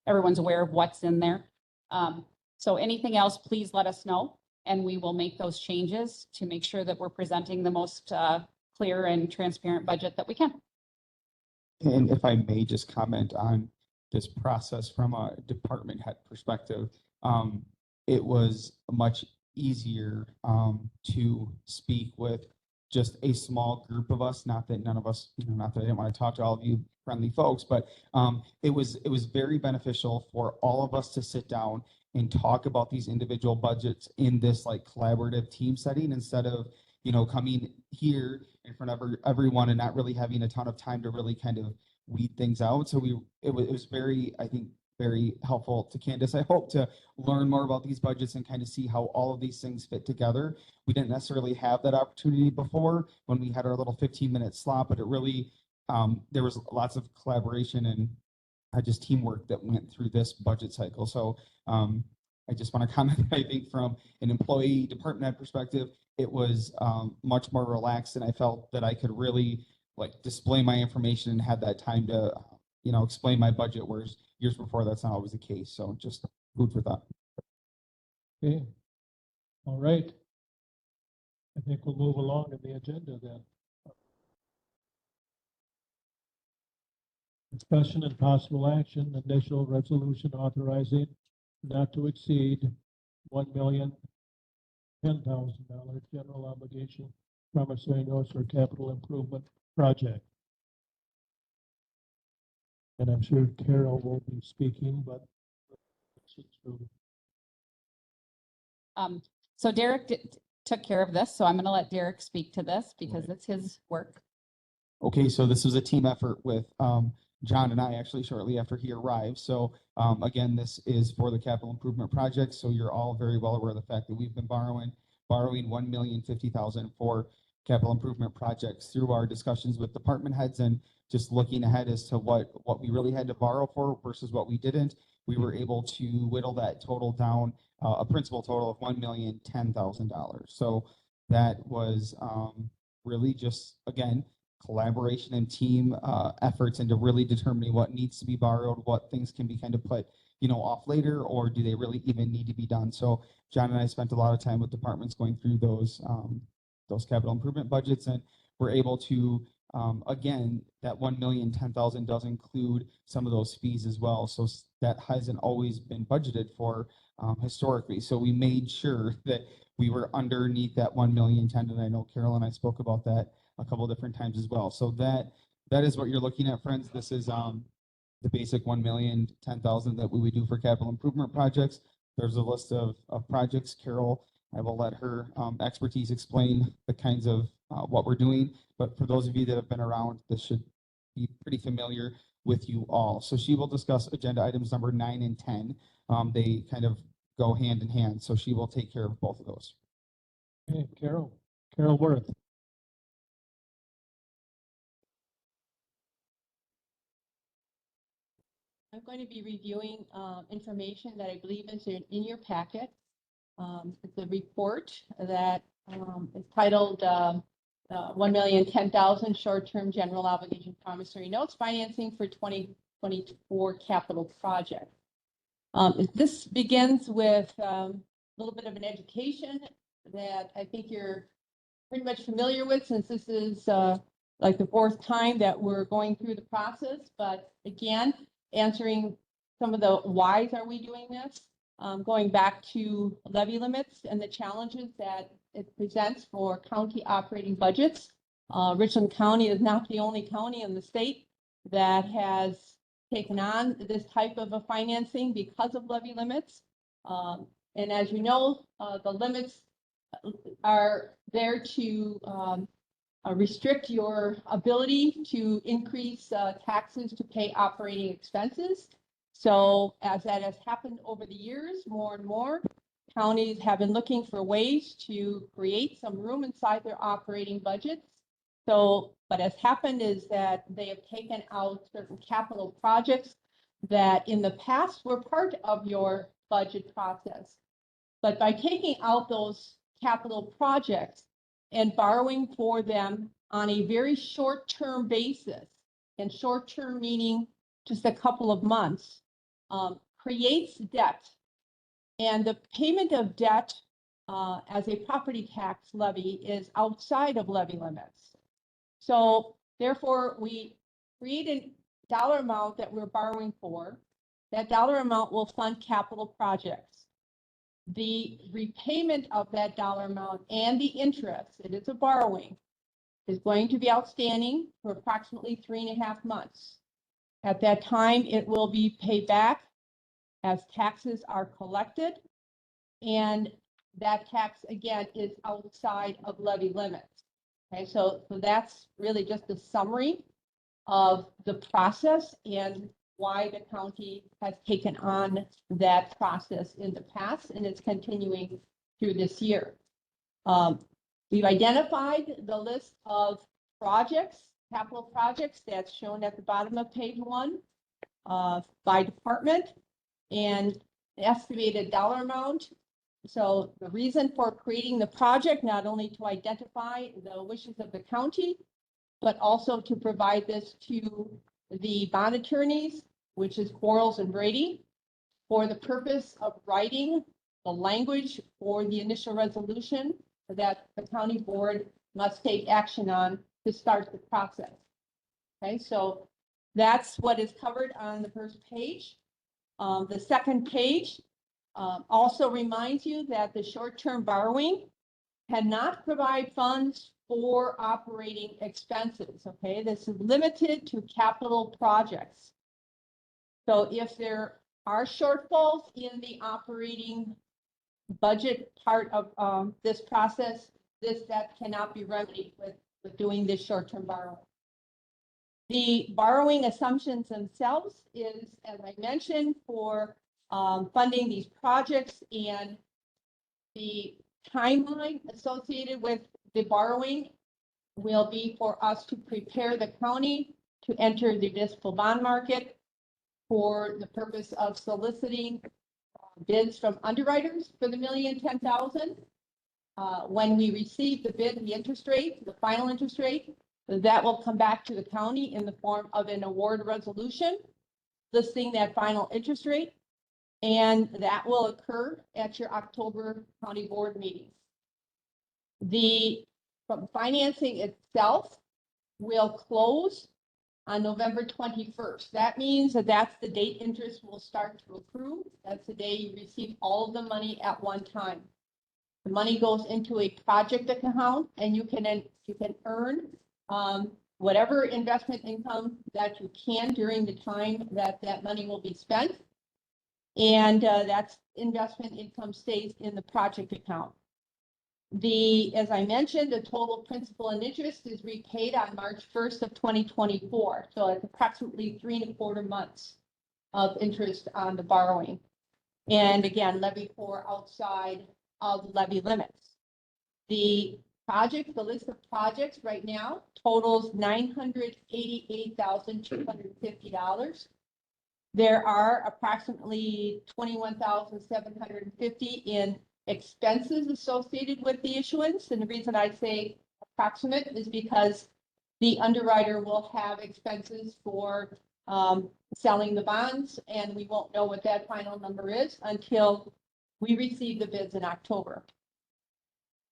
everyone's aware of what's in there. So anything else, please let us know, and we will make those changes to make sure that we're presenting the most clear and transparent budget that we can. And if I may just comment on this process from a department head perspective, it was much easier to speak with just a small group of us. Not that none of us, not that I didn't want to talk to all of you friendly folks, but it was very beneficial for all of us to sit down and talk about these individual budgets in this like collaborative team setting instead of coming here in front of everyone and not really having a ton of time to really kind of weed things out. So it was very, I think, very helpful to Candace. I hope to learn more about these budgets and kind of see how all of these things fit together. We didn't necessarily have that opportunity before when we had our little 15-minute slot, but it really, there was lots of collaboration and just teamwork that went through this budget cycle. So I just want to comment, I think from an employee department head perspective, it was much more relaxed, and I felt that I could really like display my information and have that time to, explain my budget, whereas years before, that's not always the case. So just food for thought. Okay. All right. I think we'll move along in the agenda then. Discussion and possible action, initial resolution authorizing not to exceed $1,010,000 general obligation promissory notes for capital improvement project. And I'm sure Carol will be speaking, but So Derek took care of this, so I'm going to let Derek speak to this because it's his work. Okay, so this was a team effort with John and I actually shortly after he arrived. So again, this is for the capital improvement project. So you're all very well aware of the fact that we've been borrowing $1,050,000 for capital improvement projects through our discussions with department heads and just looking ahead as to what we really had to borrow for versus what we didn't. We were able to whittle that total down, a principal total of $1,010,000. So that was really just, again, collaboration and team efforts into really determining what needs to be borrowed, what things can be kind of put, off later, or do they really even need to be done? So John and I spent a lot of time with departments going through those capital improvement budgets, and we're able to, again, that $1,010,000 does include some of those fees as well. So that hasn't always been budgeted for historically. So we made sure that we were underneath that $1,010,000, and I know Carol and I spoke about that a couple of different times as well. So that is what you're looking at, friends. This is the basic $1,010,000 that we would do for capital improvement projects. There's a list of projects. Carol, I will let her expertise explain the kinds of what we're doing. But for those of you that have been around, this should be pretty familiar with you all. So she will discuss agenda items number 9 and 10. They kind of go hand in hand. So she will take care of both of those. okay, Carol Worth. I'm going to be reviewing information that I believe is in your packet. It's a report that is titled $1,010,000 short-term general obligation promissory notes financing for 2024 capital projects. This begins with a little bit of an education that I think you're pretty much familiar with, since this is like the 4th time that we're going through the process. But again, answering some of the whys are we doing this, going back to levy limits and the challenges that it presents for county operating budgets. Richland County is not the only county in the state that has taken on this type of a financing because of levy limits. And as you know, the limits are there to restrict your ability to increase taxes to pay operating expenses. So as that has happened over the years, more and more counties have been looking for ways to create some room inside their operating budgets. So what has happened is that they have taken out certain capital projects that in the past were part of your budget process. But by taking out those capital projects and borrowing for them on a very short-term basis, and short-term meaning just a couple of months, creates debt And the payment of debt as a property tax levy is outside of levy limits. So therefore, we create a dollar amount that we're borrowing for. That dollar amount will fund capital projects. The repayment of that dollar amount and the interest, it is a borrowing, is going to be outstanding for approximately 3.5 months. At that time, it will be paid back as taxes are collected. And that tax, again, is outside of levy limits. Okay, so that's really just a summary of the process and why the county has taken on that process in the past, and it's continuing through this year. We've identified the list of projects, capital projects that's shown at the bottom of page 1 by department and estimated dollar amount. So the reason for creating the project, not only to identify the wishes of the county, but also to provide this to the bond attorneys, which is Quarles and Brady, for the purpose of writing the language for the initial resolution that the county board must take action on to start the process. Okay, so that's what is covered on the first page. The second page also reminds you that the short-term borrowing cannot provide funds for operating expenses, okay? This is limited to capital projects. So if there are shortfalls in the operating budget part of this process, that cannot be remedied with doing this short-term borrowing. The borrowing assumptions themselves is, as I mentioned, for funding these projects, and the timeline associated with the borrowing will be for us to prepare the county to enter the municipal bond market for the purpose of soliciting bids from underwriters for the $1,010,000. When we receive the bid, the interest rate, the final interest rate, that will come back to the county in the form of an award resolution listing that final interest rate, and that will occur at your October county board meeting. The financing itself will close on November 21st. That means that that's the date interest will start to accrue. That's the day you receive all of the money at one time. The money goes into a project account, and you can earn whatever investment income that you can during the time that money will be spent. And that's investment income stays in the project account. As I mentioned, the total principal and interest is repaid on March 1st of 2024. So it's approximately 3.25 months of interest on the borrowing. And again, levy for outside of levy limits. The list of projects right now totals $988,250. There are approximately $21,750 in expenses associated with the issuance. And the reason I say approximate is because the underwriter will have expenses for selling the bonds, and we won't know what that final number is until we receive the bids in October.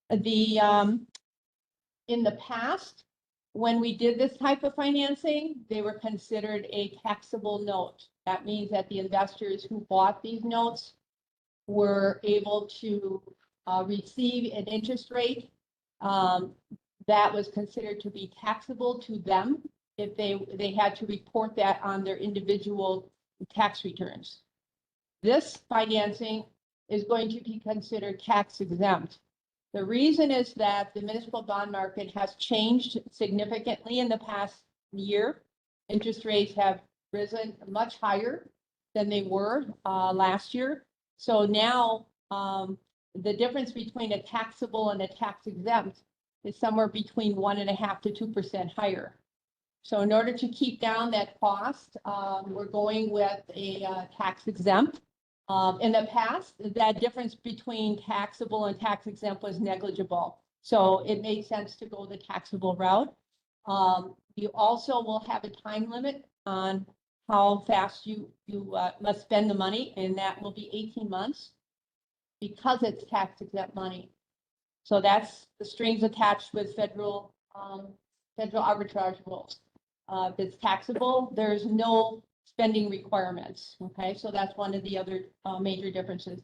In the past, when we did this type of financing, they were considered a taxable note. That means that the investors who bought these notes were able to receive an interest rate that was considered to be taxable to them if they had to report that on their individual tax returns. This financing is going to be considered tax exempt. The reason is that the municipal bond market has changed significantly in the past year. Interest rates have risen much higher than they were last year. So now the difference between a taxable and a tax exempt is somewhere between 1.5% to 2% higher. So in order to keep down that cost, we're going with a tax exempt. In the past, that difference between taxable and tax exempt was negligible. So it made sense to go the taxable route. You also will have a time limit on how fast you must spend the money, and that will be 18 months. because it's tax exempt money. So that's the strings attached with federal arbitrage rules. If it's taxable, there's no spending requirements, okay? So that's one of the other major differences.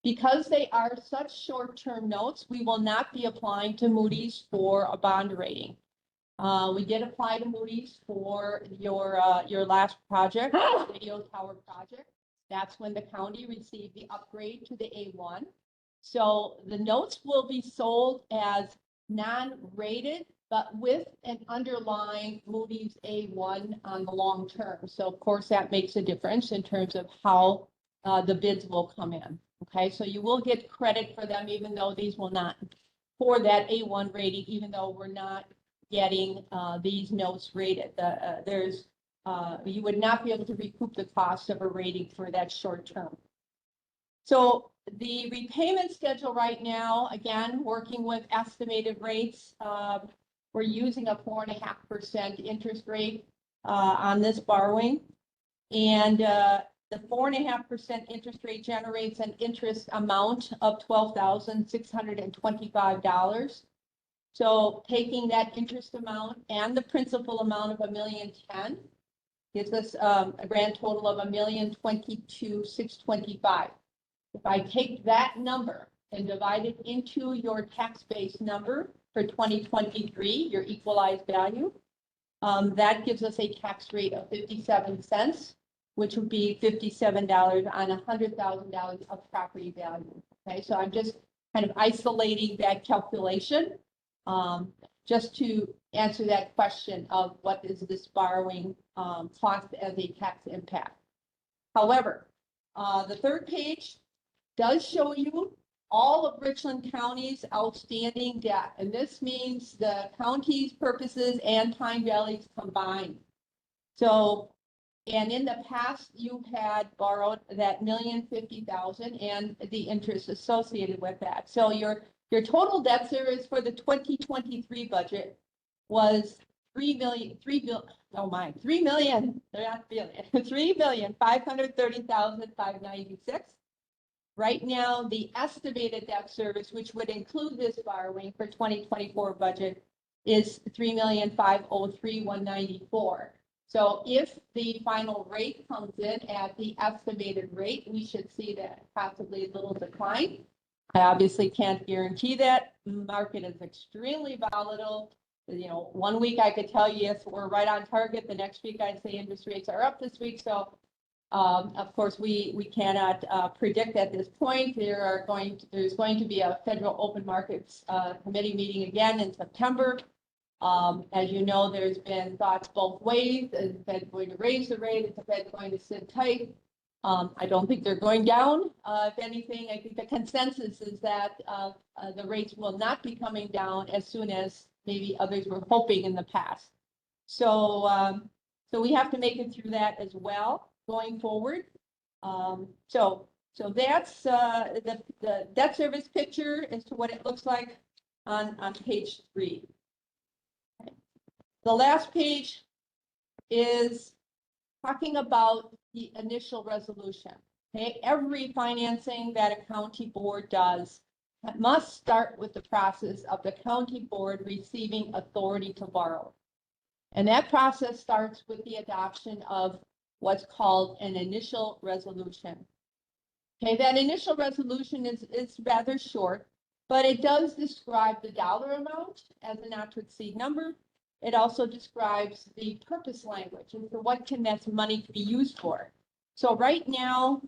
Because they are such short-term notes, we will not be applying to Moody's for a bond rating. We did apply to Moody's for your last project, the radio tower project. That's when the county received the upgrade to the A1. So the notes will be sold as non-rated, but with an underlying Moody's A1 on the long term. So of course, that makes a difference in terms of how the bids will come in. Okay, so you will get credit for them, even though these will not, for that A1 rating, even though we're not getting these notes rated. You would not be able to recoup the cost of a rating for that short term. So the repayment schedule right now, again, working with estimated rates, we're using a 4.5% interest rate on this borrowing. And the 4.5% interest rate generates an interest amount of $12,625. So taking that interest amount and the principal amount of $1,010,000 gives us a grand total of $1,022,625. If I take that number and divide it into your tax base number for 2023, your equalized value, that gives us a tax rate of 57 cents, which would be $57 on $100,000 of property value. Okay, so I'm just kind of isolating that calculation just to answer that question of what is this borrowing cost as a tax impact. However, the third page does show you all of Richland County's outstanding debt, and this means the county's purposes and Pine Valley's combined. So, and in the past, you had borrowed that $1,050,000 and the interest associated with that. So your total debt service for the 2023 budget was $3,530,596. Right now, the estimated debt service, which would include this borrowing for 2024 budget, is $3,503,194. So if the final rate comes in at the estimated rate, we should see that possibly a little decline. I obviously can't guarantee that. Market is extremely volatile. You know, one week I could tell you, yes, we're right on target. The next week I'd say interest rates are up this week. So of course, we cannot predict at this point. There's going to be a federal open markets committee meeting again in September. As you know, there's been thoughts both ways. Is the Fed going to raise the rate? Is the Fed going to sit tight? I don't think they're going down. If anything, I think the consensus is that the rates will not be coming down as soon as maybe others were hoping in the past. So, so we have to make it through that as well going forward. So that's the debt service picture as to what it looks like on page 3. The last page is talking about the initial resolution. Okay, every financing that a county board does must start with the process of the county board receiving authority to borrow. And that process starts with the adoption of what's called an initial resolution. Okay, that initial resolution is rather short, but it does describe the dollar amount as a not to exceed number. It also describes the purpose language and for what can that money be used for. So right now,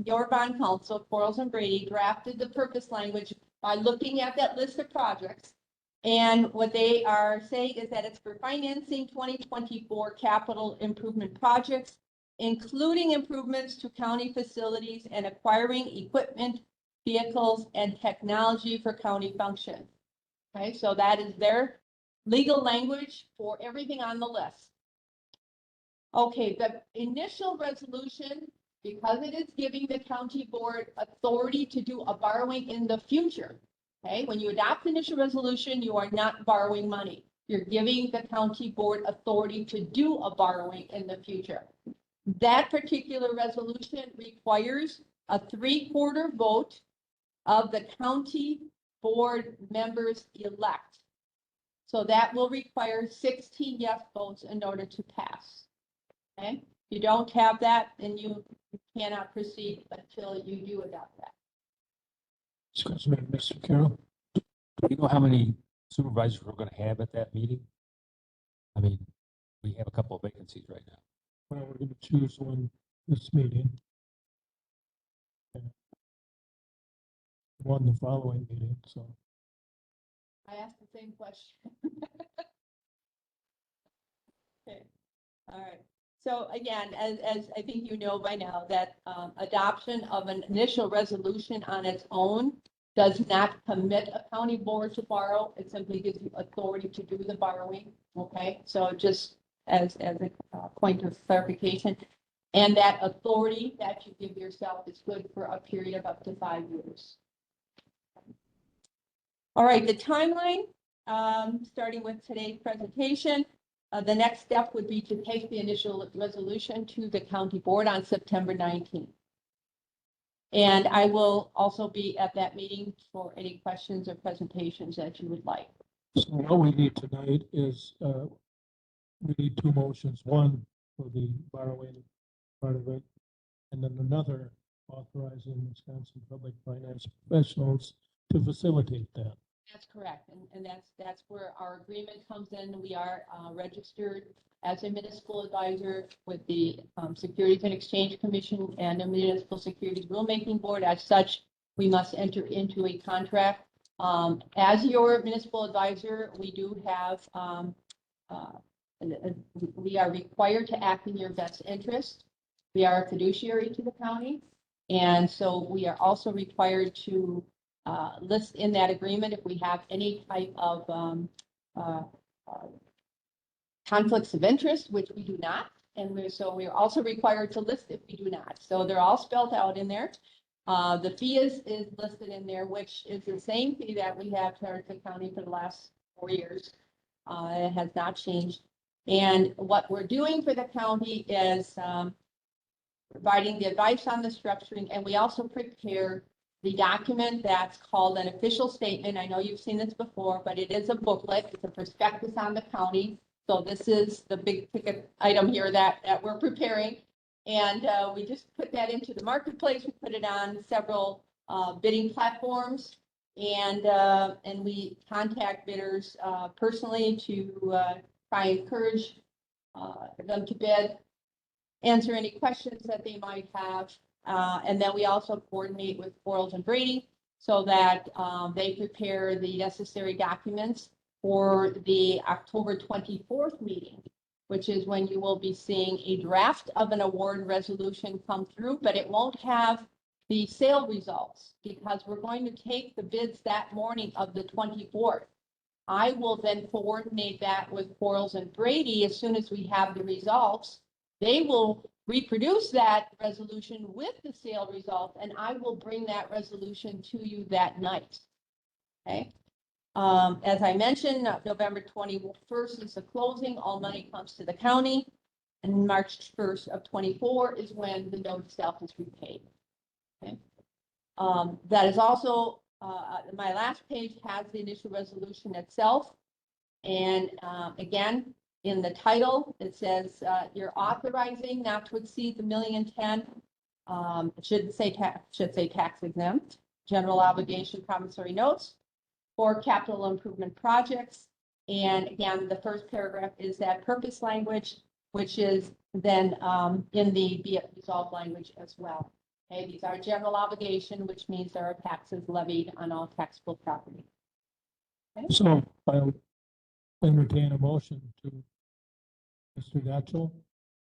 your bond counsel, Quarles and Brady, drafted the purpose language by looking at that list of projects. And what they are saying is that it's for financing 2024 capital improvement projects, including improvements to county facilities and acquiring equipment, vehicles, and technology for county functions. Okay, so that is their legal language for everything on the list. Okay, the initial resolution, because it is giving the county board authority to do a borrowing in the future. Okay, when you adopt the initial resolution, you are not borrowing money. You're giving the county board authority to do a borrowing in the future. That particular resolution requires a 3/4 vote of the county board members elect. So that will require 16 yes votes in order to pass. Okay, if you don't have that, then you cannot proceed until you do adopt that. Excuse me, Mr. Carroll. Do you know how many supervisors we're gonna have at that meeting? I mean, we have a couple of vacancies right now. Well, we're gonna choose one this meeting. And one the following meeting, so. I asked the same question. Okay, all right. So again, as I think you know by now, that adoption of an initial resolution on its own does not commit a county board to borrow. It simply gives you authority to do the borrowing, okay? So just as a point of clarification. And that authority that you give yourself is good for a period of up to 5 years. All right, the timeline, starting with today's presentation, the next step would be to take the initial resolution to the county board on September 19th. And I will also be at that meeting for any questions or presentations that you would like. So what we need tonight is, we need two motions, one for the borrowing part of it, and then another authorizing Wisconsin public finance professionals to facilitate that. That's correct, and that's where our agreement comes in. We are registered as a municipal advisor with the Securities and Exchange Commission and the Municipal Securities Rulemaking Board. As such, we must enter into a contract. As your municipal advisor, we do have, we are required to act in your best interest. We are a fiduciary to the county, and so we are also required to list in that agreement if we have any type of conflicts of interest, which we do not. And we're also required to list if we do not. So they're all spelled out in there. The fee is listed in there, which is the same fee that we have charged the county for the last 4 years. It has not changed. And what we're doing for the county is providing the advice on the structuring, and we also prepare the document that's called an official statement. I know you've seen this before, but it is a booklet. It's a prospectus on the county. So this is the big ticket item here that we're preparing. And we just put that into the marketplace. We put it on several bidding platforms, and we contact bidders personally to try and encourage them to bid, answer any questions that they might have. And then we also coordinate with Quarles and Brady so that they prepare the necessary documents for the October 24th meeting, which is when you will be seeing a draft of an award resolution come through, but it won't have the sale results because we're going to take the bids that morning of the 24th. I will then coordinate that with Quarles and Brady as soon as we have the results. They will reproduce that resolution with the sale result, and I will bring that resolution to you that night. Okay. As I mentioned, November 21st is the closing. All money comes to the county, and March 1st of 24 is when the note itself is repaid. Okay. That is also my last page has the initial resolution itself, and again, in the title, it says you're authorizing not to exceed the $1,010,000. It should say tax exempt, general obligation promissory notes for capital improvement projects. And again, the first paragraph is that purpose language, which is then in the be it resolved language as well. Okay, these are general obligation, which means there are taxes levied on all taxable property. Okay. So I'll entertain a motion to Mr. Gatchell.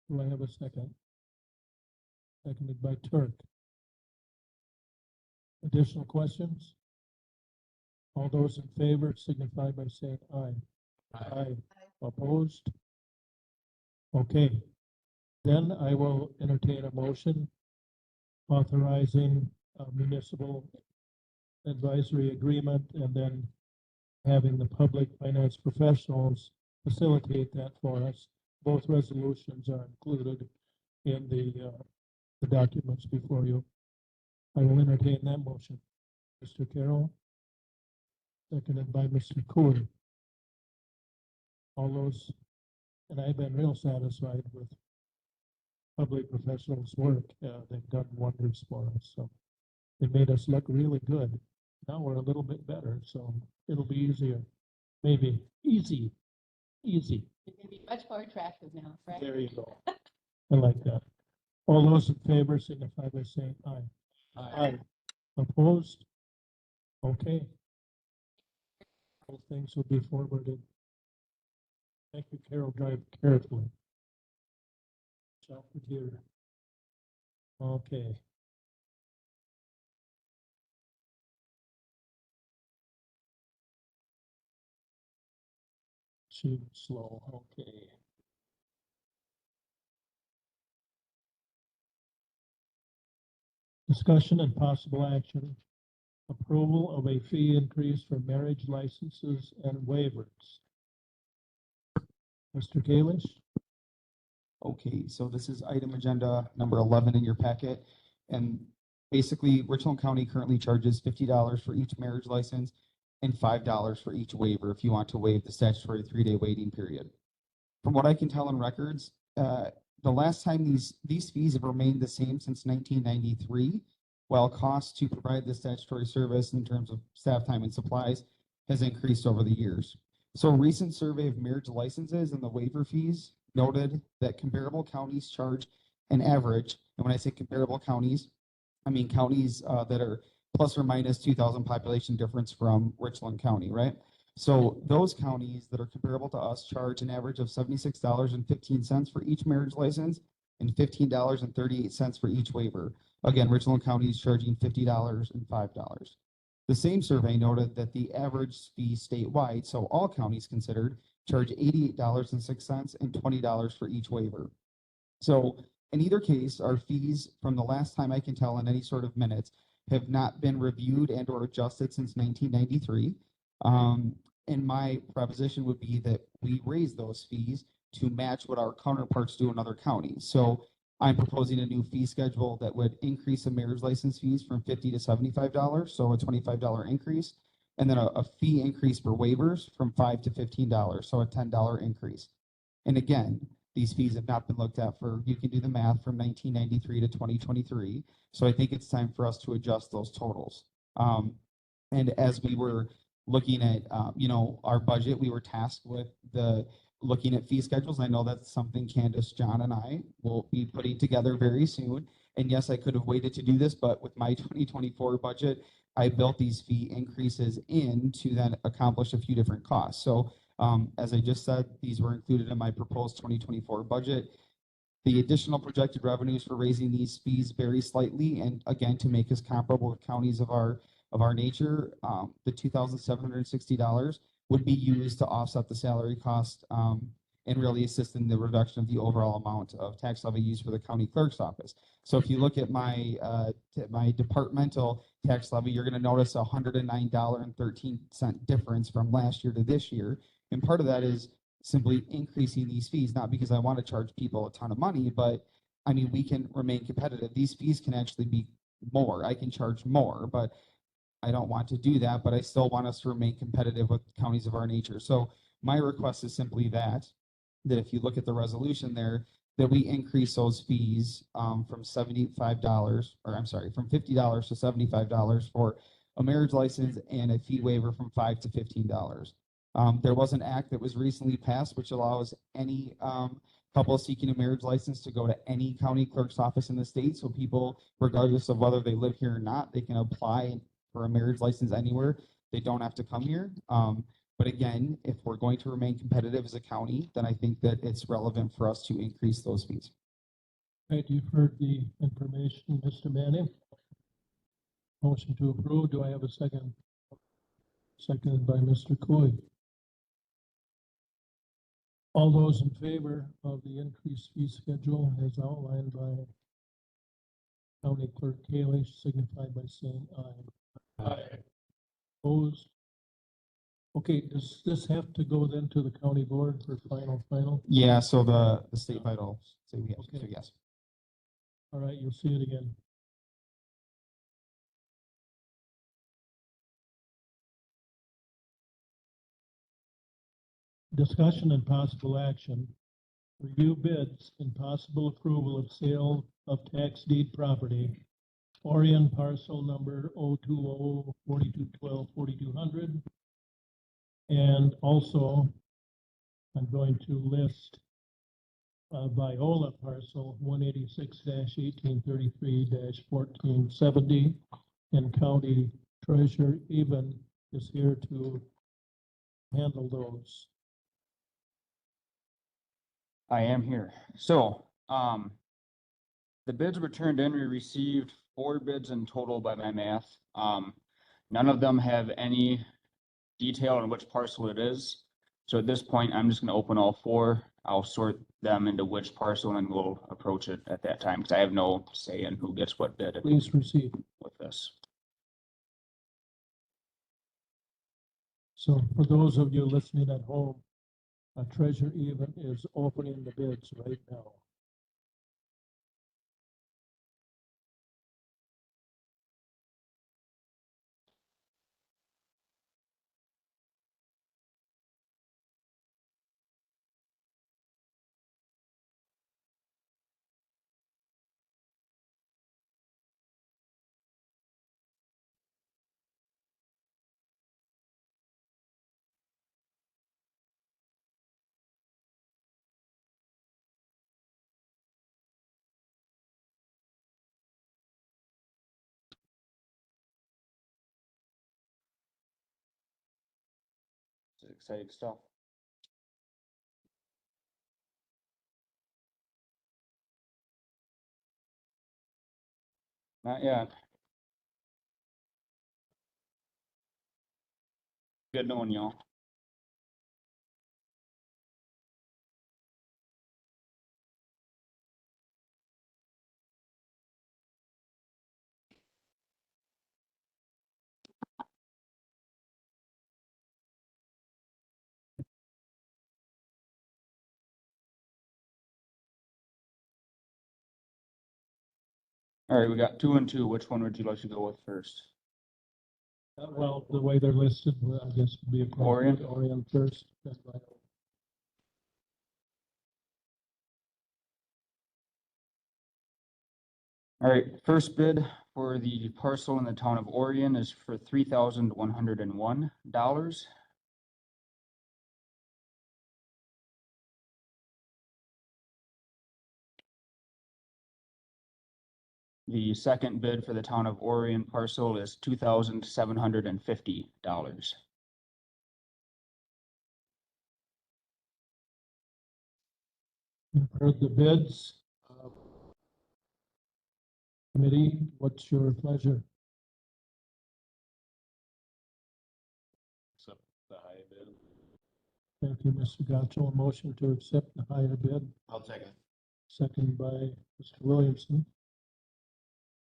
Do I have a second? Seconded by Turk. Additional questions? All those in favor signify by saying aye. Aye. Opposed? Okay. Then I will entertain a motion authorizing a municipal advisory agreement and then having the public finance professionals facilitate that for us. Both resolutions are included in the documents before you. I will entertain that motion. Mr. Carroll, seconded by Mr. Cooley. All those, and I've been real satisfied with public professionals' work. They've done wonders for us, so it made us look really good. Now we're a little bit better, so it'll be easier. Maybe easy. It can be much more attractive now, right? There you go. I like that. All those in favor signify by saying aye. Aye. Opposed? Okay. All things will be forwarded. Thank you, Carol. Drive carefully. Shop with you. Okay. Too slow. Okay. Discussion and possible action. Approval of a fee increase for marriage licenses and waivers. Mr. Kalish? Okay, so this is item agenda number 11 in your packet. And basically, Richland County currently charges $50 for each marriage license and $5 for each waiver if you want to waive the statutory 3-day waiting period. From what I can tell in records, the last time these fees have remained the same since 1993, while costs to provide the statutory service in terms of staff time and supplies has increased over the years. So a recent survey of marriage licenses and the waiver fees noted that comparable counties charge an average, and when I say comparable counties, I mean counties that are plus or minus 2,000 population difference from Richland County, right? So those counties that are comparable to us charge an average of $76.15 for each marriage license and $15.38 for each waiver. Again, Richland County is charging $50 and $5. The same survey noted that the average fee statewide, so all counties considered, charge $88.06 and $20 for each waiver. So in either case, our fees from the last time I can tell in any sort of minutes have not been reviewed and or adjusted since 1993. And my proposition would be that we raise those fees to match what our counterparts do in other counties. So I'm proposing a new fee schedule that would increase the marriage license fees from $50 to $75, so a $25 increase, and then a fee increase for waivers from $5 to $15, so a $10 increase. And again, these fees have not been looked at for, you can do the math, from 1993 to 2023. So I think it's time for us to adjust those totals. And as we were looking at, our budget, we were tasked with looking at fee schedules. I know that's something Candace, John, and I will be putting together very soon. And yes, I could have waited to do this, but with my 2024 budget, I built these fee increases in to then accomplish a few different costs. So as I just said, these were included in my proposed 2024 budget. The additional projected revenues for raising these fees vary slightly, and again, to make us comparable with counties of our nature, the $2,760 would be used to offset the salary cost and really assist in the reduction of the overall amount of tax levy used for the county clerk's office. So if you look at my departmental tax levy, you're going to notice a $109.13 difference from last year to this year. And part of that is simply increasing these fees, not because I want to charge people a ton of money, but I mean, we can remain competitive. These fees can actually be more. I can charge more, but I don't want to do that, but I still want us to remain competitive with counties of our nature. So my request is simply that if you look at the resolution there, that we increase those fees from $50 to $75 for a marriage license and a fee waiver from $5 to $15. There was an act that was recently passed which allows any couple seeking a marriage license to go to any county clerk's office in the state. So people, regardless of whether they live here or not, they can apply for a marriage license anywhere. They don't have to come here. But again, if we're going to remain competitive as a county, then I think that it's relevant for us to increase those fees. Right, you've heard the information, Mr. Manning. Motion to approve. Do I have a second? Seconded by Mr. Cooley. All those in favor of the increased fee schedule as outlined by County Clerk Kalish signify by saying aye. Aye. Opposed? Okay, does this have to go then to the county board for final? Yeah, so the state vital say yes. Okay. So yes. All right, you'll see it again. discussion and possible action. Review bids and possible approval of sale of tax deed property. Orion parcel number 020-4212-4200. And also, I'm going to list Viola parcel 186-1833-1470, and County Treasurer Even is here to handle those. I am here. So, the bids were turned in. We received 4 bids in total by my math. None of them have any detail on which parcel it is. So at this point, I'm just gonna open all 4. I'll sort them into which parcel and we'll approach it at that time, because I have no say in who gets what bid Please proceed. with this. So for those of you listening at home, Treasurer Even is opening the bids right now. It's exciting stuff. Not yet. Good knowing y'all. All right, we got 2 and 2. Which one would you like to go with first? Well, the way they're listed, I guess would be appropriate. Orion? Orion first. That's right. All right, first bid for the parcel in the town of Orion is for $3,101. The second bid for the town of Orion parcel is $2,750. You've heard the bids. Committee, what's your pleasure? Accept the high bid. Thank you, Mr. Gotcho. A motion to accept the higher bid, I'll take it. second by Mr. Williamson.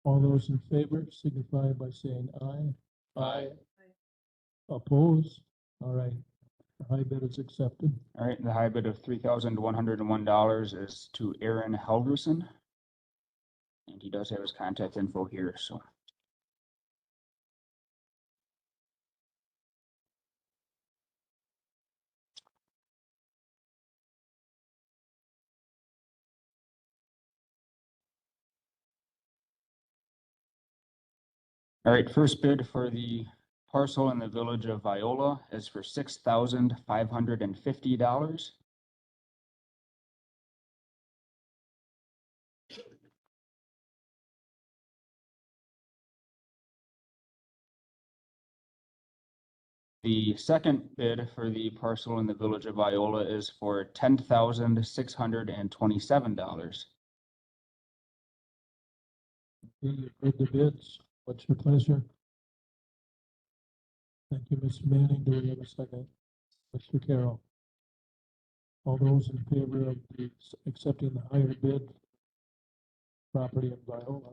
All those in favor signify by saying aye. Aye. Oppose? All right. The high bid is accepted. All right, the high bid of $3,101 is to Aaron Helgerson. And he does have his contact info here, so. All right, first bid for the parcel in the village of Viola is for $6,550. The second bid for the parcel in the village of Viola is for $10,627. You've heard the bids. What's your pleasure? Thank you, Mr. Manning. Do we have a second? Mr. Carroll. All those in favor of accepting the higher bid property in Viola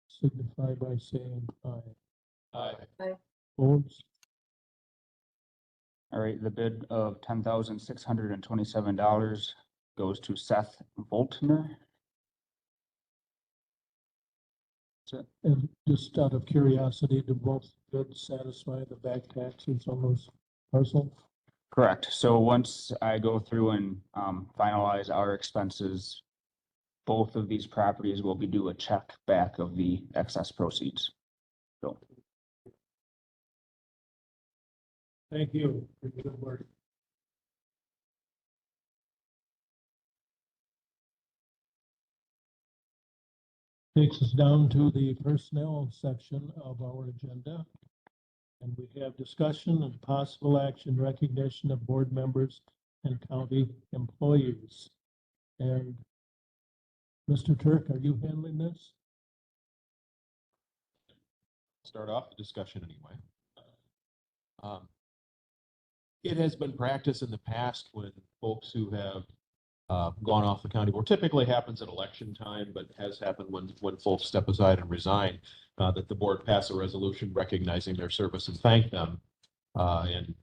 signify by saying aye. Aye. Opposed? All right, the bid of $10,627 goes to Seth Voltner. And just out of curiosity, do both bids satisfy the back taxes on those parcels? Correct. So once I go through and finalize our expenses, both of these properties will be due a check back of the excess proceeds. So Thank you for your good work. Takes us down to the personnel section of our agenda. And we have discussion and possible action recognition of board members and county employees. And Mr. Turk, are you handling this? Start off the discussion anyway. It has been practice in the past when folks who have gone off the county board, typically happens at election time, but has happened when folks step aside and resign, that the board pass a resolution recognizing their service and thank them, and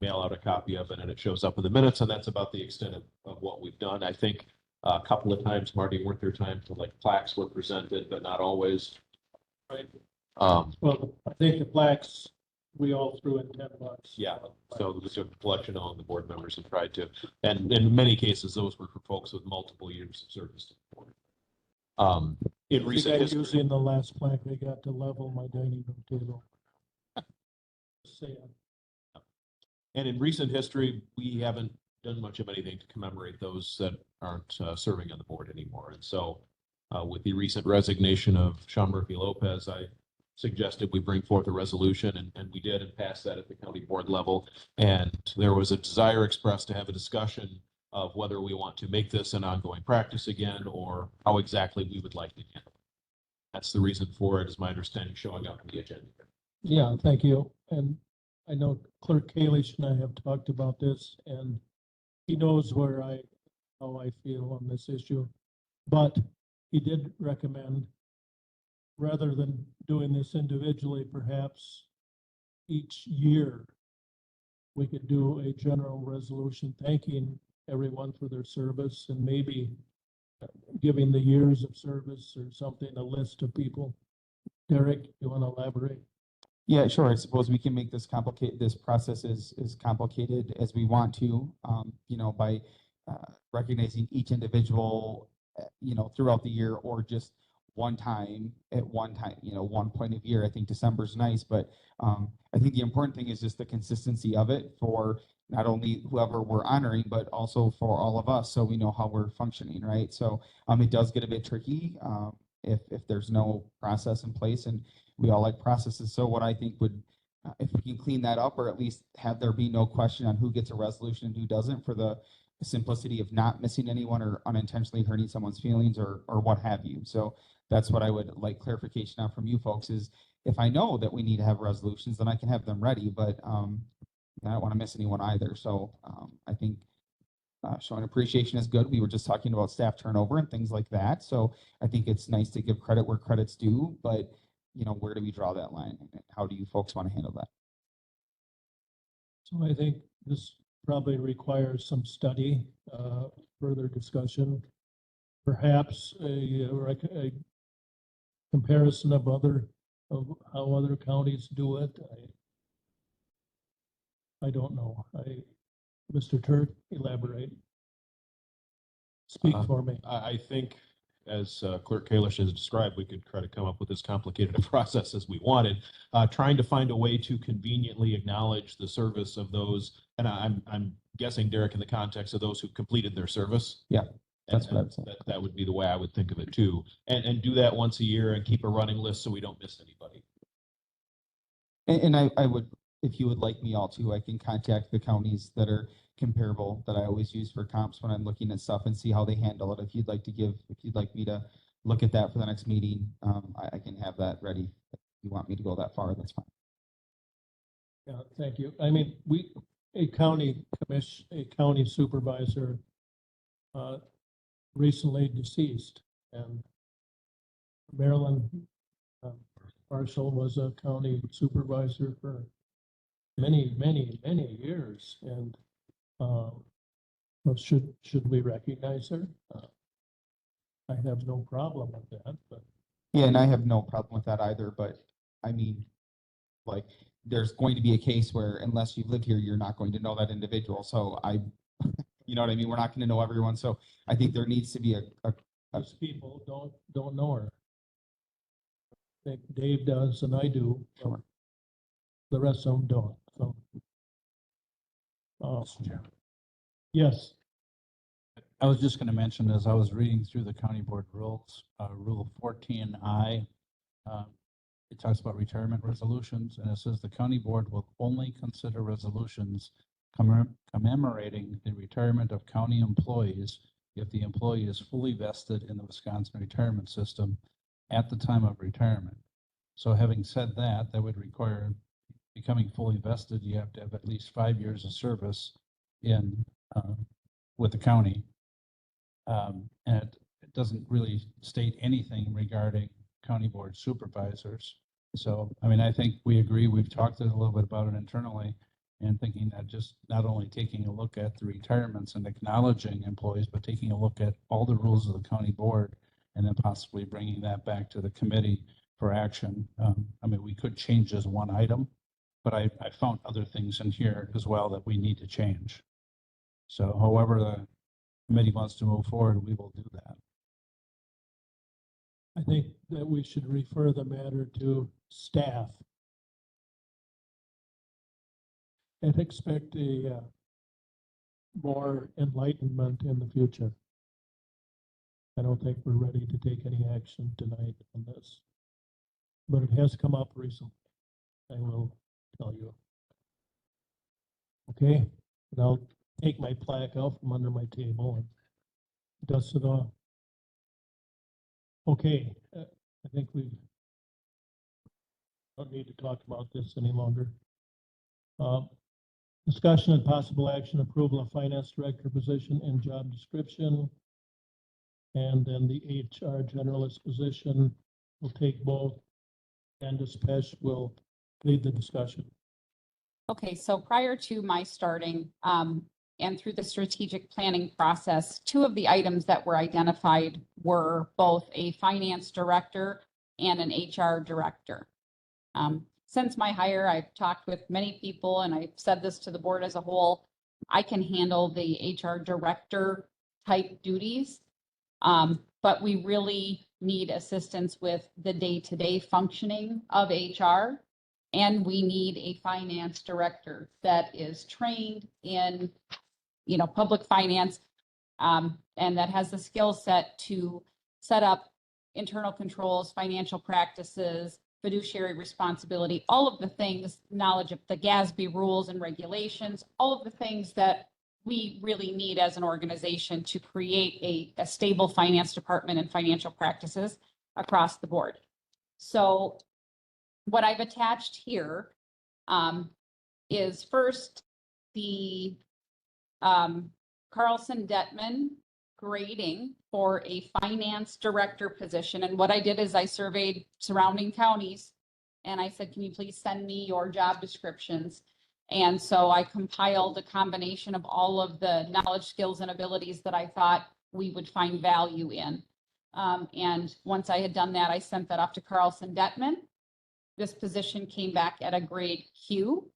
mail out a copy of it, and it shows up in the minutes, and that's about the extent of what we've done. I think a couple of times, Marty, weren't there times when like plaques were presented, but not always? Right. Um, Well, I think the plaques, we all threw in $10. Yeah, so it was a collection on the board members have tried to, and in many cases, those were for folks with multiple years of service to the board. In I recent think history, using the last plaque, they got to level my dining room table. Say it. and in recent history, we haven't done much of anything to commemorate those that aren't serving on the board anymore. And so, with the recent resignation of Sean Murphy Lopez, I suggested we bring forth a resolution, and we did, and passed that at the county board level. And there was a desire expressed to have a discussion of whether we want to make this an ongoing practice again, or how exactly we would like to handle it. That's the reason for it, is my understanding, showing up on the agenda. Yeah, thank you. And I know Clerk Kalish and I have talked about this, and he knows how I feel on this issue. But he did recommend, rather than doing this individually, perhaps each year, we could do a general resolution thanking everyone for their service, and maybe giving the years of service or something, a list of people. Derek, you want to elaborate? Yeah, sure. I suppose we can make this this process as complicated as we want to, by recognizing each individual, throughout the year, or just one time at one time, one point of year. I think December's nice, but I think the important thing is just the consistency of it for not only whoever we're honoring, but also for all of us, so we know how we're functioning, right? So it does get a bit tricky if there's no process in place, and we all like processes. So what I think would, if we can clean that up, or at least have there be no question on who gets a resolution and who doesn't, for the simplicity of not missing anyone or unintentionally hurting someone's feelings or what have you. So that's what I would like clarification on from you folks, is if I know that we need to have resolutions, then I can have them ready, but I don't want to miss anyone either. So I think showing appreciation is good. We were just talking about staff turnover and things like that. So I think it's nice to give credit where credit's due, but where do we draw that line? How do you folks want to handle that? So I think this probably requires some study, further discussion, perhaps a comparison of how other counties do it. I don't know. Mr. Turk, elaborate. Speak for me. I think, as Clerk Kalish has described, we could try to come up with as complicated a process as we wanted, trying to find a way to conveniently acknowledge the service of those. And I'm guessing, Derek, in the context of those who completed their service. Yeah, that's what I would say. That would be the way I would think of it too. And do that once a year and keep a running list so we don't miss anybody. And I would, if you would like me all to, I can contact the counties that are comparable that I always use for comps when I'm looking at stuff, and see how they handle it. If you'd like me to look at that for the next meeting, I can have that ready. If you want me to go that far, that's fine. Yeah, thank you. I mean, a county supervisor recently deceased, and Marilyn Marshall was a county supervisor for many years, and should we recognize her? I have no problem with that, but Yeah, and I have no problem with that either, but I mean, like, there's going to be a case where unless you live here, you're not going to know that individual. So you know what I mean? We're not going to know everyone. So I think there needs to be a Most people don't know her. I think Dave does and I do. Sure. The rest of them don't, so. Yes, I was just gonna mention, as I was reading through the county board rules, Rule 14I, it talks about retirement resolutions, and it says the county board will only consider resolutions commemorating the retirement of county employees if the employee is fully vested in the Wisconsin retirement system at the time of retirement. So having said that, that would require becoming fully vested, you have to have at least 5 years of service in, with the county. And it doesn't really state anything regarding county board supervisors. So, I mean, I think we agree, we've talked a little bit about it internally and thinking that just not only taking a look at the retirements and acknowledging employees, but taking a look at all the rules of the county board and then possibly bringing that back to the committee for action. I mean, we could change as one item, but I found other things in here as well that we need to change. So however the committee wants to move forward, we will do that. I think that we should refer the matter to staff. And expect a more enlightenment in the future. I don't think we're ready to take any action tonight on this. But it has come up recently. I will tell you. Okay, and I'll take my plaque out from under my table and dust it off. Okay, I think we don't need to talk about this any longer. Discussion and possible action, approval of finance director position and job description. And then the HR generalist position. We'll take both. Candace Pesh will lead the discussion. Okay, so prior to my starting, and through the strategic planning process, two of the items that were identified were both a finance director and an HR director. Since my hire, I've talked with many people and I've said this to the board as a whole, I can handle the HR director type duties. But we really need assistance with the day-to-day functioning of HR. And we need a finance director that is trained in, public finance, and that has the skill set to set up internal controls, financial practices, fiduciary responsibility, all of the things, knowledge of the GASB rules and regulations, all of the things that we really need as an organization to create a stable finance department and financial practices across the board. So what I've attached here is first the Carlson Detman grading for a finance director position. And what I did is I surveyed surrounding counties and I said, can you please send me your job descriptions? And so I compiled a combination of all of the knowledge, skills, and abilities that I thought we would find value in. And once I had done that, I sent that off to Carlson Detman. This position came back at a grade Q,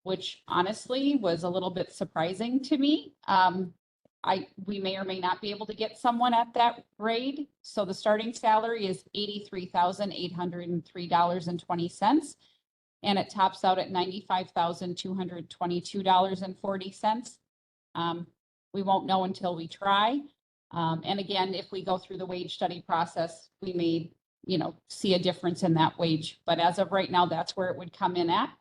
which honestly was a little bit surprising to me. We may or may not be able to get someone at that grade. So the starting salary is $83,803.20. And it tops out at $95,222.40. We won't know until we try. And again, if we go through the wage study process, we may, see a difference in that wage. But as of right now, that's where it would come in at.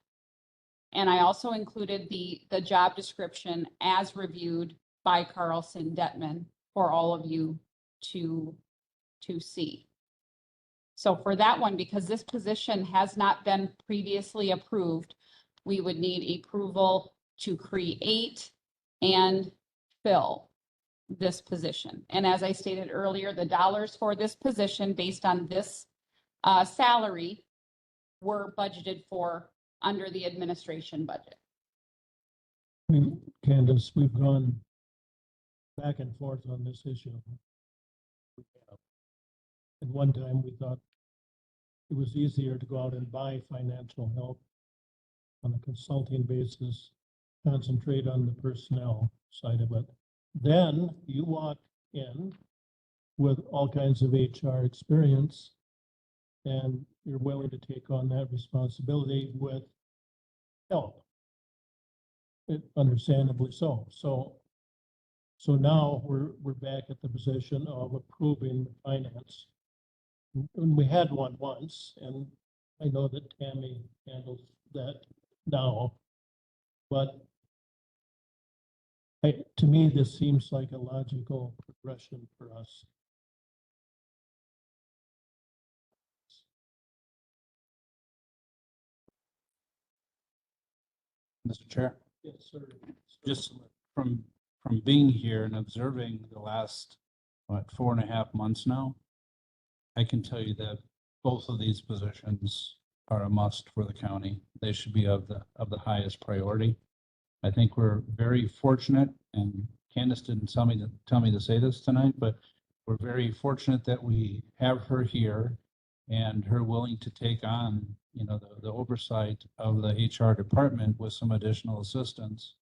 And I also included the job description as reviewed by Carlson Detman for all of you to see. So for that one, because this position has not been previously approved, we would need approval to create and fill this position. And as I stated earlier, the dollars for this position based on this salary were budgeted for under the administration budget. Candace, we've gone back and forth on this issue. At one time, we thought it was easier to go out and buy financial help on a consulting basis, concentrate on the personnel side of it. Then you walk in with all kinds of HR experience, and you're willing to take on that responsibility with help. Understandably so. So now we're back at the position of approving the finance. And we had one once, and I know that Tammy handles that now. But to me, this seems like a logical progression for us. Mr. Chair, Yes, sir. just from being here and observing the last, 4.5 months now, I can tell you that both of these positions are a must for the county. They should be of the highest priority. I think we're very fortunate, and Candace didn't tell me to say this tonight, but we're very fortunate that we have her here and her willing to take on, the oversight of the HR department with some additional assistance.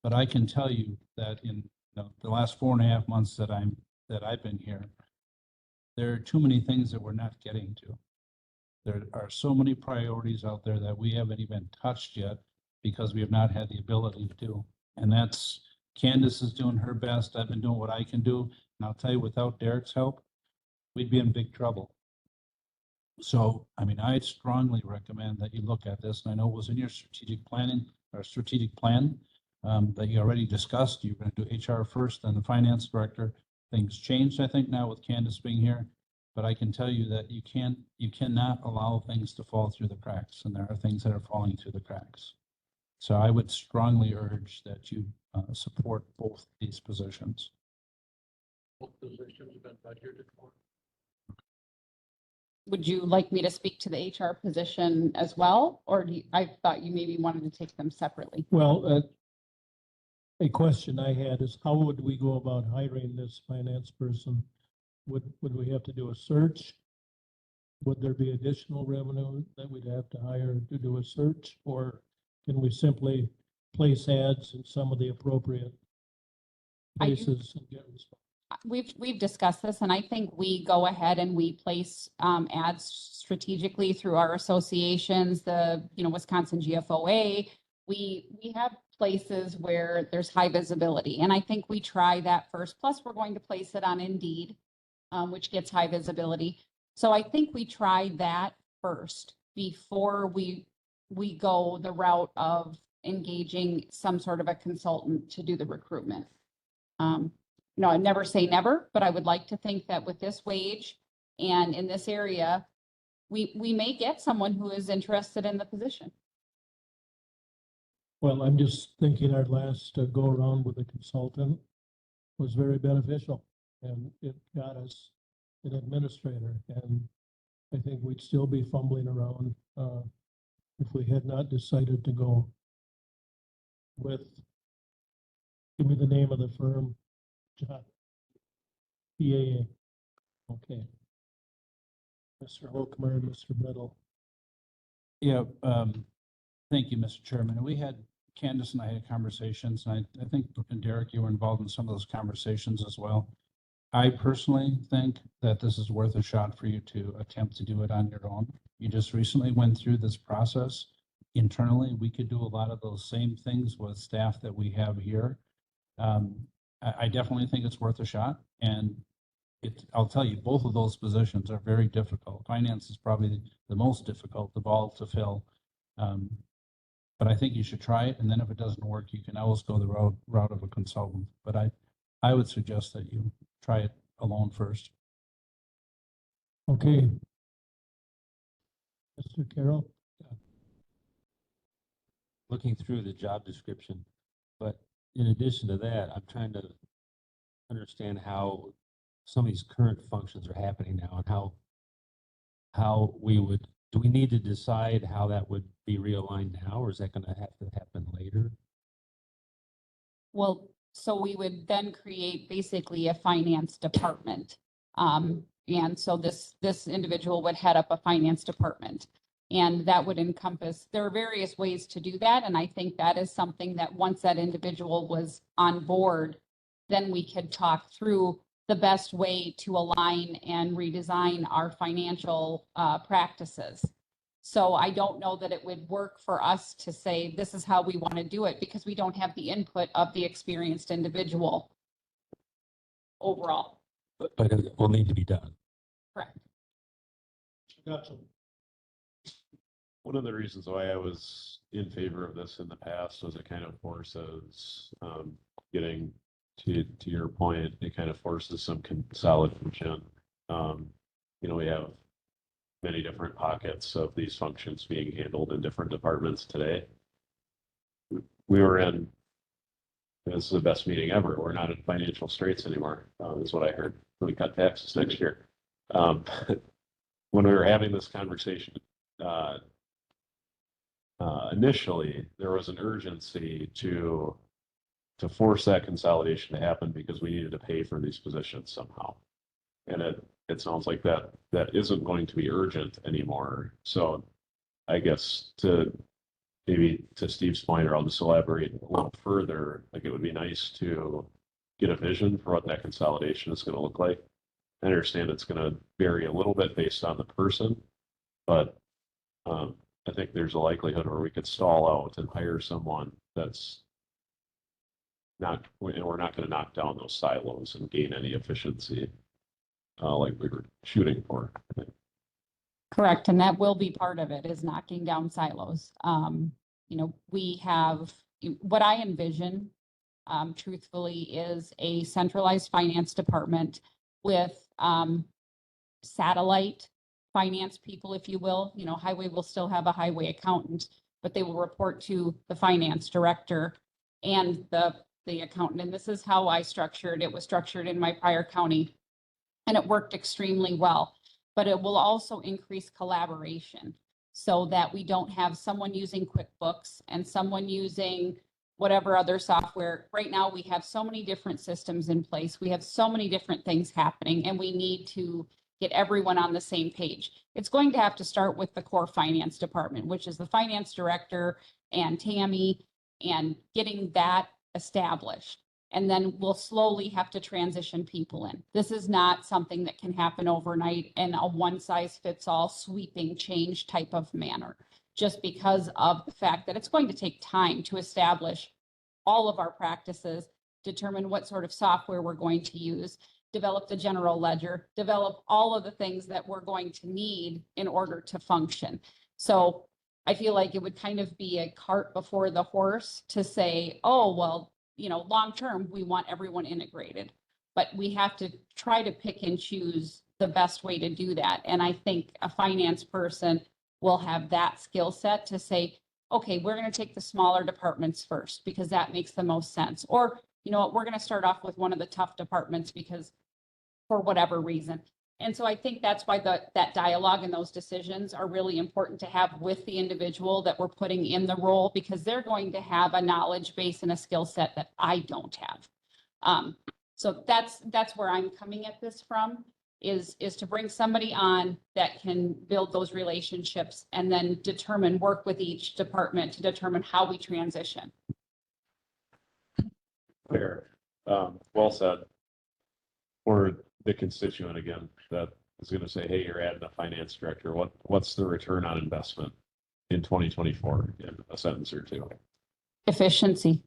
But I can tell you that in the last 4.5 months that I've been here, there are too many things that we're not getting to. There are so many priorities out there that we haven't even touched yet because we have not had the ability to do. And that's, Candace is doing her best. I've been doing what I can do. And I'll tell you, without Derek's help, we'd be in big trouble. So, I strongly recommend that you look at this. And I know it was in your strategic plan that you already discussed. You're going to do HR first, then the finance director. Things changed, I think, now with Candace being here. But I can tell you that you cannot allow things to fall through the cracks. And there are things that are falling through the cracks. So I would strongly urge that you support both these positions. What positions have been budgeted for? Would you like me to speak to the HR position as well? Or I thought you maybe wanted to take them separately. Well, a question I had is how would we go about hiring this finance person? Would we have to do a search? Would there be additional revenue that we'd have to hire to do a search? Or can we simply place ads in some of the appropriate places and get response? We've discussed this, and I think we go ahead and we place ads strategically through our associations, the Wisconsin GFOA. We have places where there's high visibility, and I think we try that first. Plus, we're going to place it on Indeed, which gets high visibility. So I think we try that first before we go the route of engaging some sort of a consultant to do the recruitment. I never say never, but I would like to think that with this wage and in this area, we may get someone who is interested in the position. Well, I'm just thinking our last go around with a consultant was very beneficial, and it got us an administrator, and I think we'd still be fumbling around if we had not decided to go with, give me the name of the firm, John. PAA. Okay. Mr. Holkmer and Mr. Biddle. Yeah, thank you, Mr. Chairman. We had, Candace and I had conversations, and I think, and Derek, you were involved in some of those conversations as well. I personally think that this is worth a shot for you to attempt to do it on your own. You just recently went through this process internally. We could do a lot of those same things with staff that we have here. I definitely think it's worth a shot, and I'll tell you, both of those positions are very difficult. Finance is probably the most difficult of all to fill. But I think you should try it, and then if it doesn't work, you can always go the route of a consultant. But I would suggest that you try it alone first. Okay. Mr. Carroll? Looking through the job description, but in addition to that, I'm trying to understand how some of these current functions are happening now and how do we need to decide how that would be realigned now, or is that going to have to happen later? Well, so we would then create basically a finance department. And so this individual would head up a finance department. And that would encompass, there are various ways to do that. And I think that is something that once that individual was on board, then we could talk through the best way to align and redesign our financial practices. So I don't know that it would work for us to say, this is how we want to do it, because we don't have the input of the experienced individual overall. But it will need to be done. Correct. Gotcha. One of the reasons why I was in favor of this in the past was it kind of forces, getting to your point, it kind of forces some consolidation. We have many different pockets of these functions being handled in different departments today. We were in, this is the best meeting ever. We're not in financial straits anymore, is what I heard. We cut taxes next year. When we were having this conversation, initially, there was an urgency to force that consolidation to happen because we needed to pay for these positions somehow. And it sounds like that isn't going to be urgent anymore. So I guess to Steve's point, or I'll just elaborate a little further, like it would be nice to get a vision for what that consolidation is going to look like. I understand it's going to vary a little bit based on the person, but I think there's a likelihood where we could stall out and hire someone that's not, and we're not going to knock down those silos and gain any efficiency like we were shooting for, I think. Correct. And that will be part of it, is knocking down silos. We have, what I envision, truthfully, is a centralized finance department with satellite finance people, if you will. Highway will still have a highway accountant, but they will report to the finance director and the accountant. And this is how I structured it. Was structured in my prior county, and it worked extremely well. But it will also increase collaboration so that we don't have someone using QuickBooks and someone using whatever other software. Right now, we have so many different systems in place. We have so many different things happening, and we need to get everyone on the same page. It's going to have to start with the core finance department, which is the finance director and Tammy, and getting that established. And then we'll slowly have to transition people in. This is not something that can happen overnight in a one-size-fits-all sweeping change type of manner, just because of the fact that it's going to take time to establish all of our practices, determine what sort of software we're going to use, develop the general ledger, develop all of the things that we're going to need in order to function. So I feel like it would kind of be a cart before the horse to say, oh, well, long term, we want everyone integrated, but we have to try to pick and choose the best way to do that. And I think a finance person will have that skill set to say, okay, we're going to take the smaller departments first because that makes the most sense. Or, you know what, we're going to start off with one of the tough departments because for whatever reason. And so I think that's why that dialogue and those decisions are really important to have with the individual that we're putting in the role, because they're going to have a knowledge base and a skill set that I don't have. So that's where I'm coming at this from, is to bring somebody on that can build those relationships and then work with each department to determine how we transition. Fair. Well said. For the constituent again, that is going to say, hey, you're adding a finance director. What's the return on investment in 2024 in a sentence or two? Efficiency,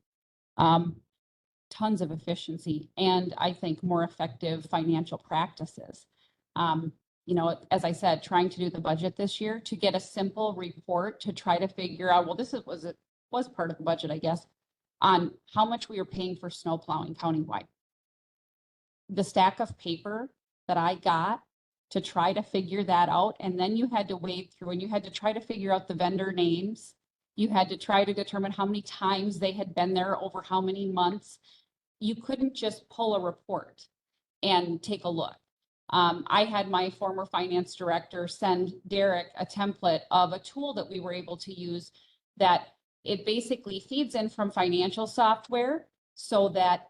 tons of efficiency, and I think more effective financial practices. As I said, trying to do the budget this year, to get a simple report to try to figure out, well, was part of the budget, I guess, on how much we were paying for snow plowing countywide. The stack of paper that I got to try to figure that out, and then you had to wade through and you had to try to figure out the vendor names. You had to try to determine how many times they had been there over how many months. You couldn't just pull a report and take a look. I had my former finance director send Derek a template of a tool that we were able to use that it basically feeds in from financial software so that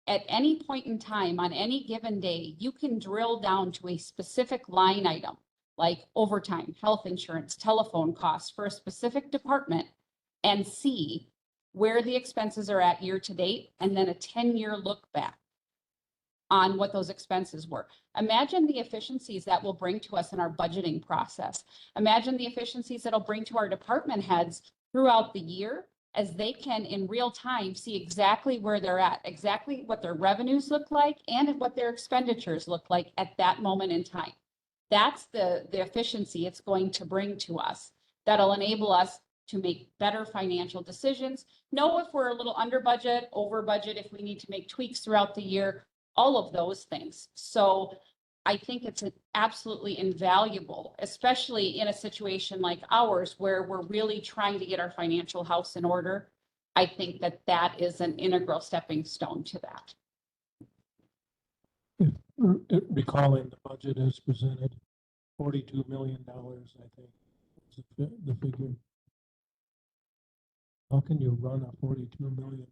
at any point in time, on any given day, you can drill down to a specific line item, like overtime, health insurance, telephone costs for a specific department, and see where the expenses are at year to date, and then a 10-year look back on what those expenses were. Imagine the efficiencies that will bring to us in our budgeting process. Imagine the efficiencies that'll bring to our department heads throughout the year, as they can in real time see exactly where they're at, exactly what their revenues look like and what their expenditures look like at that moment in time. That's the efficiency it's going to bring to us. That'll enable us to make better financial decisions, know if we're a little under budget, over budget, if we need to make tweaks throughout the year, all of those things. So I think it's absolutely invaluable, especially in a situation like ours where we're really trying to get our financial house in order. I think that that is an integral stepping stone to that. Recalling the budget as presented, $42 million, I think, is the figure. How can you run a $42 million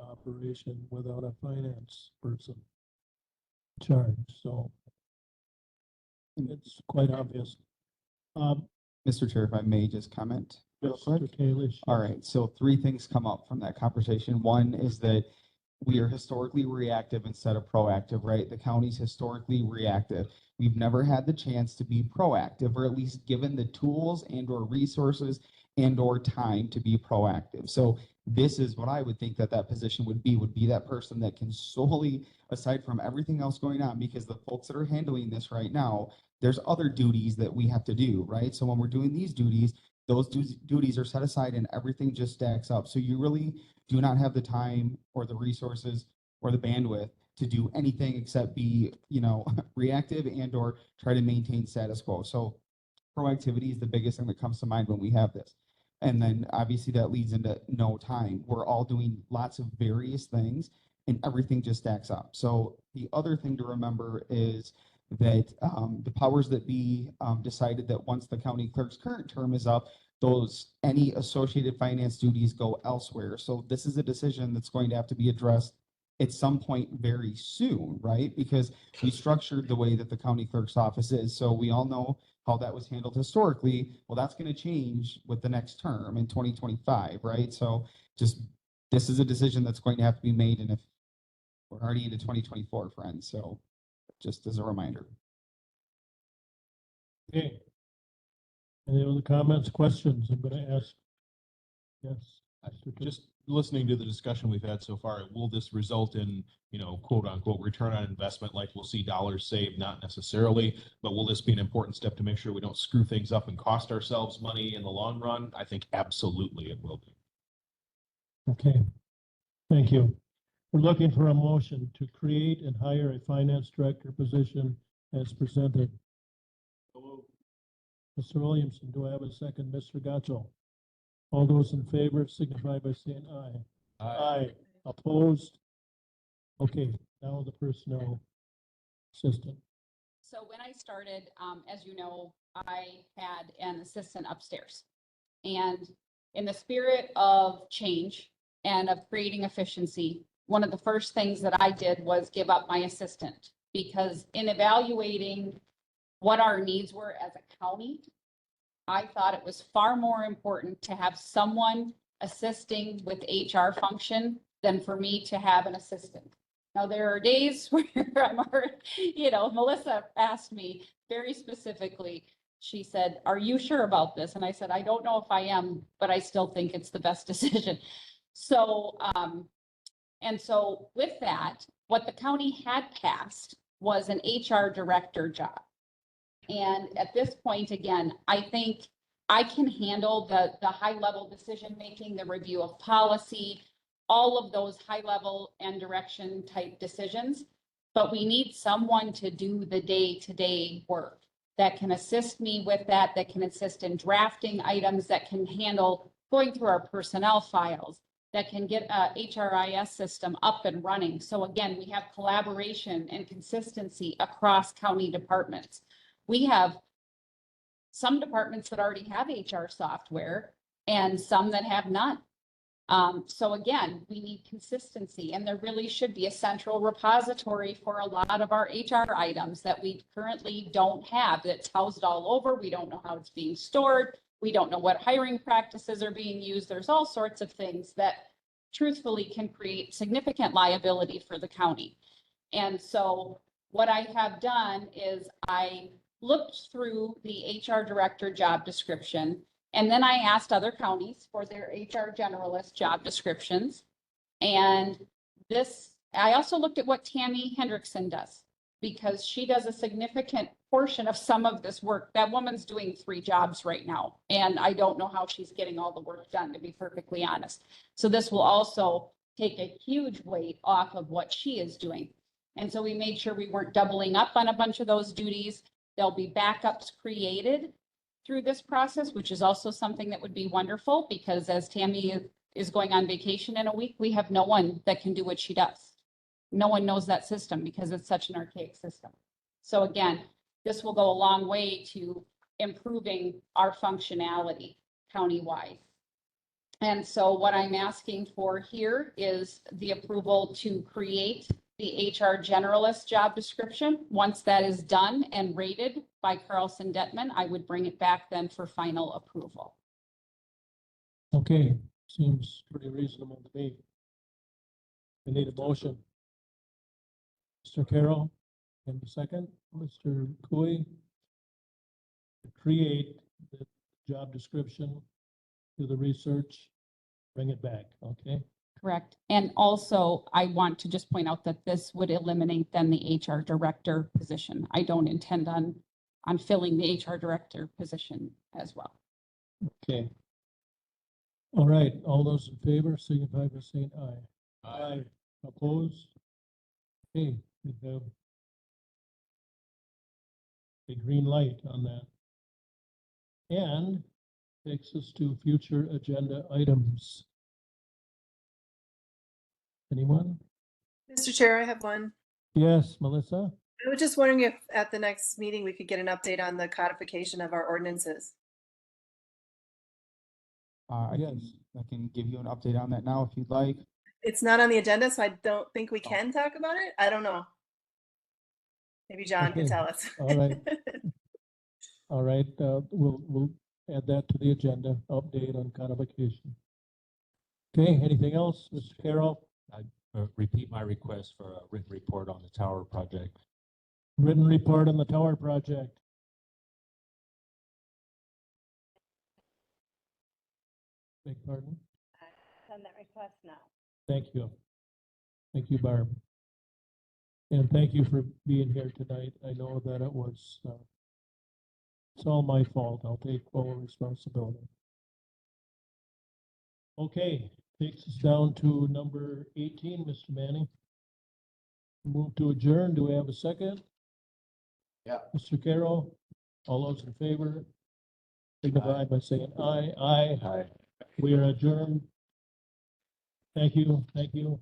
operation without a finance person charge? So it's quite obvious. Mr. Chair, if I may just comment real quick. Mr. Kalish. All right, so 3 things come up from that conversation. One is that we are historically reactive instead of proactive, right? The county's historically reactive. We've never had the chance to be proactive, or at least given the tools and or resources and or time to be proactive. So this is what I would think that position would be that person that can solely, aside from everything else going on, because the folks that are handling this right now, there's other duties that we have to do, right? So when we're doing these duties, those duties are set aside and everything just stacks up. So you really do not have the time or the resources or the bandwidth to do anything except be, reactive and or try to maintain status quo. So proactivity is the biggest thing that comes to mind when we have this. And then obviously that leads into no time. We're all doing lots of various things and everything just stacks up. So the other thing to remember is that the powers that be decided that once the county clerk's current term is up, any associated finance duties go elsewhere. So this is a decision that's going to have to be addressed at some point very soon, right? Because we structured the way that the county clerk's office is. So we all know how that was handled historically. Well, that's going to change with the next term in 2025, right? So this is a decision that's going to have to be made. And if we're already into 2024, friends, so just as a reminder. Okay. Any other comments, questions? I'm going to ask. Yes. Just listening to the discussion we've had so far, will this result in, quote unquote, return on investment? Like we'll see dollars saved, not necessarily, but will this be an important step to make sure we don't screw things up and cost ourselves money in the long run? I think absolutely it will be. Okay. Thank you. We're looking for a motion to create and hire a finance director position as presented. Mr. Williamson, do I have a second? Mr. Gotcho? All those in favor signify by saying aye. Aye. Opposed? Okay, now the personnel assistant. So when I started, as you know, I had an assistant upstairs. And in the spirit of change and of creating efficiency, one of the first things that I did was give up my assistant, because in evaluating what our needs were as a county, I thought it was far more important to have someone assisting with HR function than for me to have an assistant. Now, there are days where I'm already, Melissa asked me very specifically, she said, "Are you sure about this?" And I said, "I don't know if I am, but I still think it's the best decision." So, so with that, what the county had passed was an HR director job. And at this point, again, I think I can handle the high level decision making, the review of policy, all of those high level and direction type decisions. But we need someone to do the day-to-day work that can assist me with that can assist in drafting items, that can handle going through our personnel files, that can get a HRIS system up and running. So again, we have collaboration and consistency across county departments. We have some departments that already have HR software and some that have none. So again, we need consistency, and there really should be a central repository for a lot of our HR items that we currently don't have, that's housed all over. We don't know how it's being stored. We don't know what hiring practices are being used. There's all sorts of things that truthfully can create significant liability for the county. And so what I have done is I looked through the HR director job description, and then I asked other counties for their HR generalist job descriptions. And this, I also looked at what Tammy Hendrickson does, because she does a significant portion of some of this work. That woman's doing 3 jobs right now, and I don't know how she's getting all the work done, to be perfectly honest. So this will also take a huge weight off of what she is doing. And so we made sure we weren't doubling up on a bunch of those duties. There'll be backups created through this process, which is also something that would be wonderful, because as Tammy is going on vacation in a week, we have no one that can do what she does. No one knows that system because it's such an archaic system. So again, this will go a long way to improving our functionality countywide. And so what I'm asking for here is the approval to create the HR generalist job description. Once that is done and rated by Carlson Detman, I would bring it back then for final approval. Okay, seems pretty reasonable to me. We need a motion. Mr. Carroll, and the second, Mr. Cooey. To create the job description, do the research, bring it back, okay? Correct. And also, I want to just point out that this would eliminate then the HR director position. I don't intend on filling the HR director position as well. Okay. All right, all those in favor, signify by saying aye. Aye. Opposed? Okay, we have a green light on that. And takes us to future agenda items. Anyone? Mr. Chair, I have one. Yes, Melissa? I was just wondering if at the next meeting, we could get an update on the codification of our ordinances. Yes. I can give you an update on that now if you'd like. It's not on the agenda, so I don't think we can talk about it. I don't know. Maybe John can Okay. tell us. All right. All right, we'll add that to the agenda, update on codification. Okay, anything else, Mr. Carroll? Repeat my request for a written report on the tower project. Written report on the tower project. Beg pardon? Send that request now. Thank you. Thank you, Barb. And thank you for being here tonight. I know that it was, it's all my fault. I'll take full responsibility. Okay, takes us down to number 18, Mr. Manning. Move to adjourn. Do we have a second? Yeah. Mr. Carroll, all those in favor, signify by saying aye. Aye. Aye. We are adjourned. Thank you. Thank you.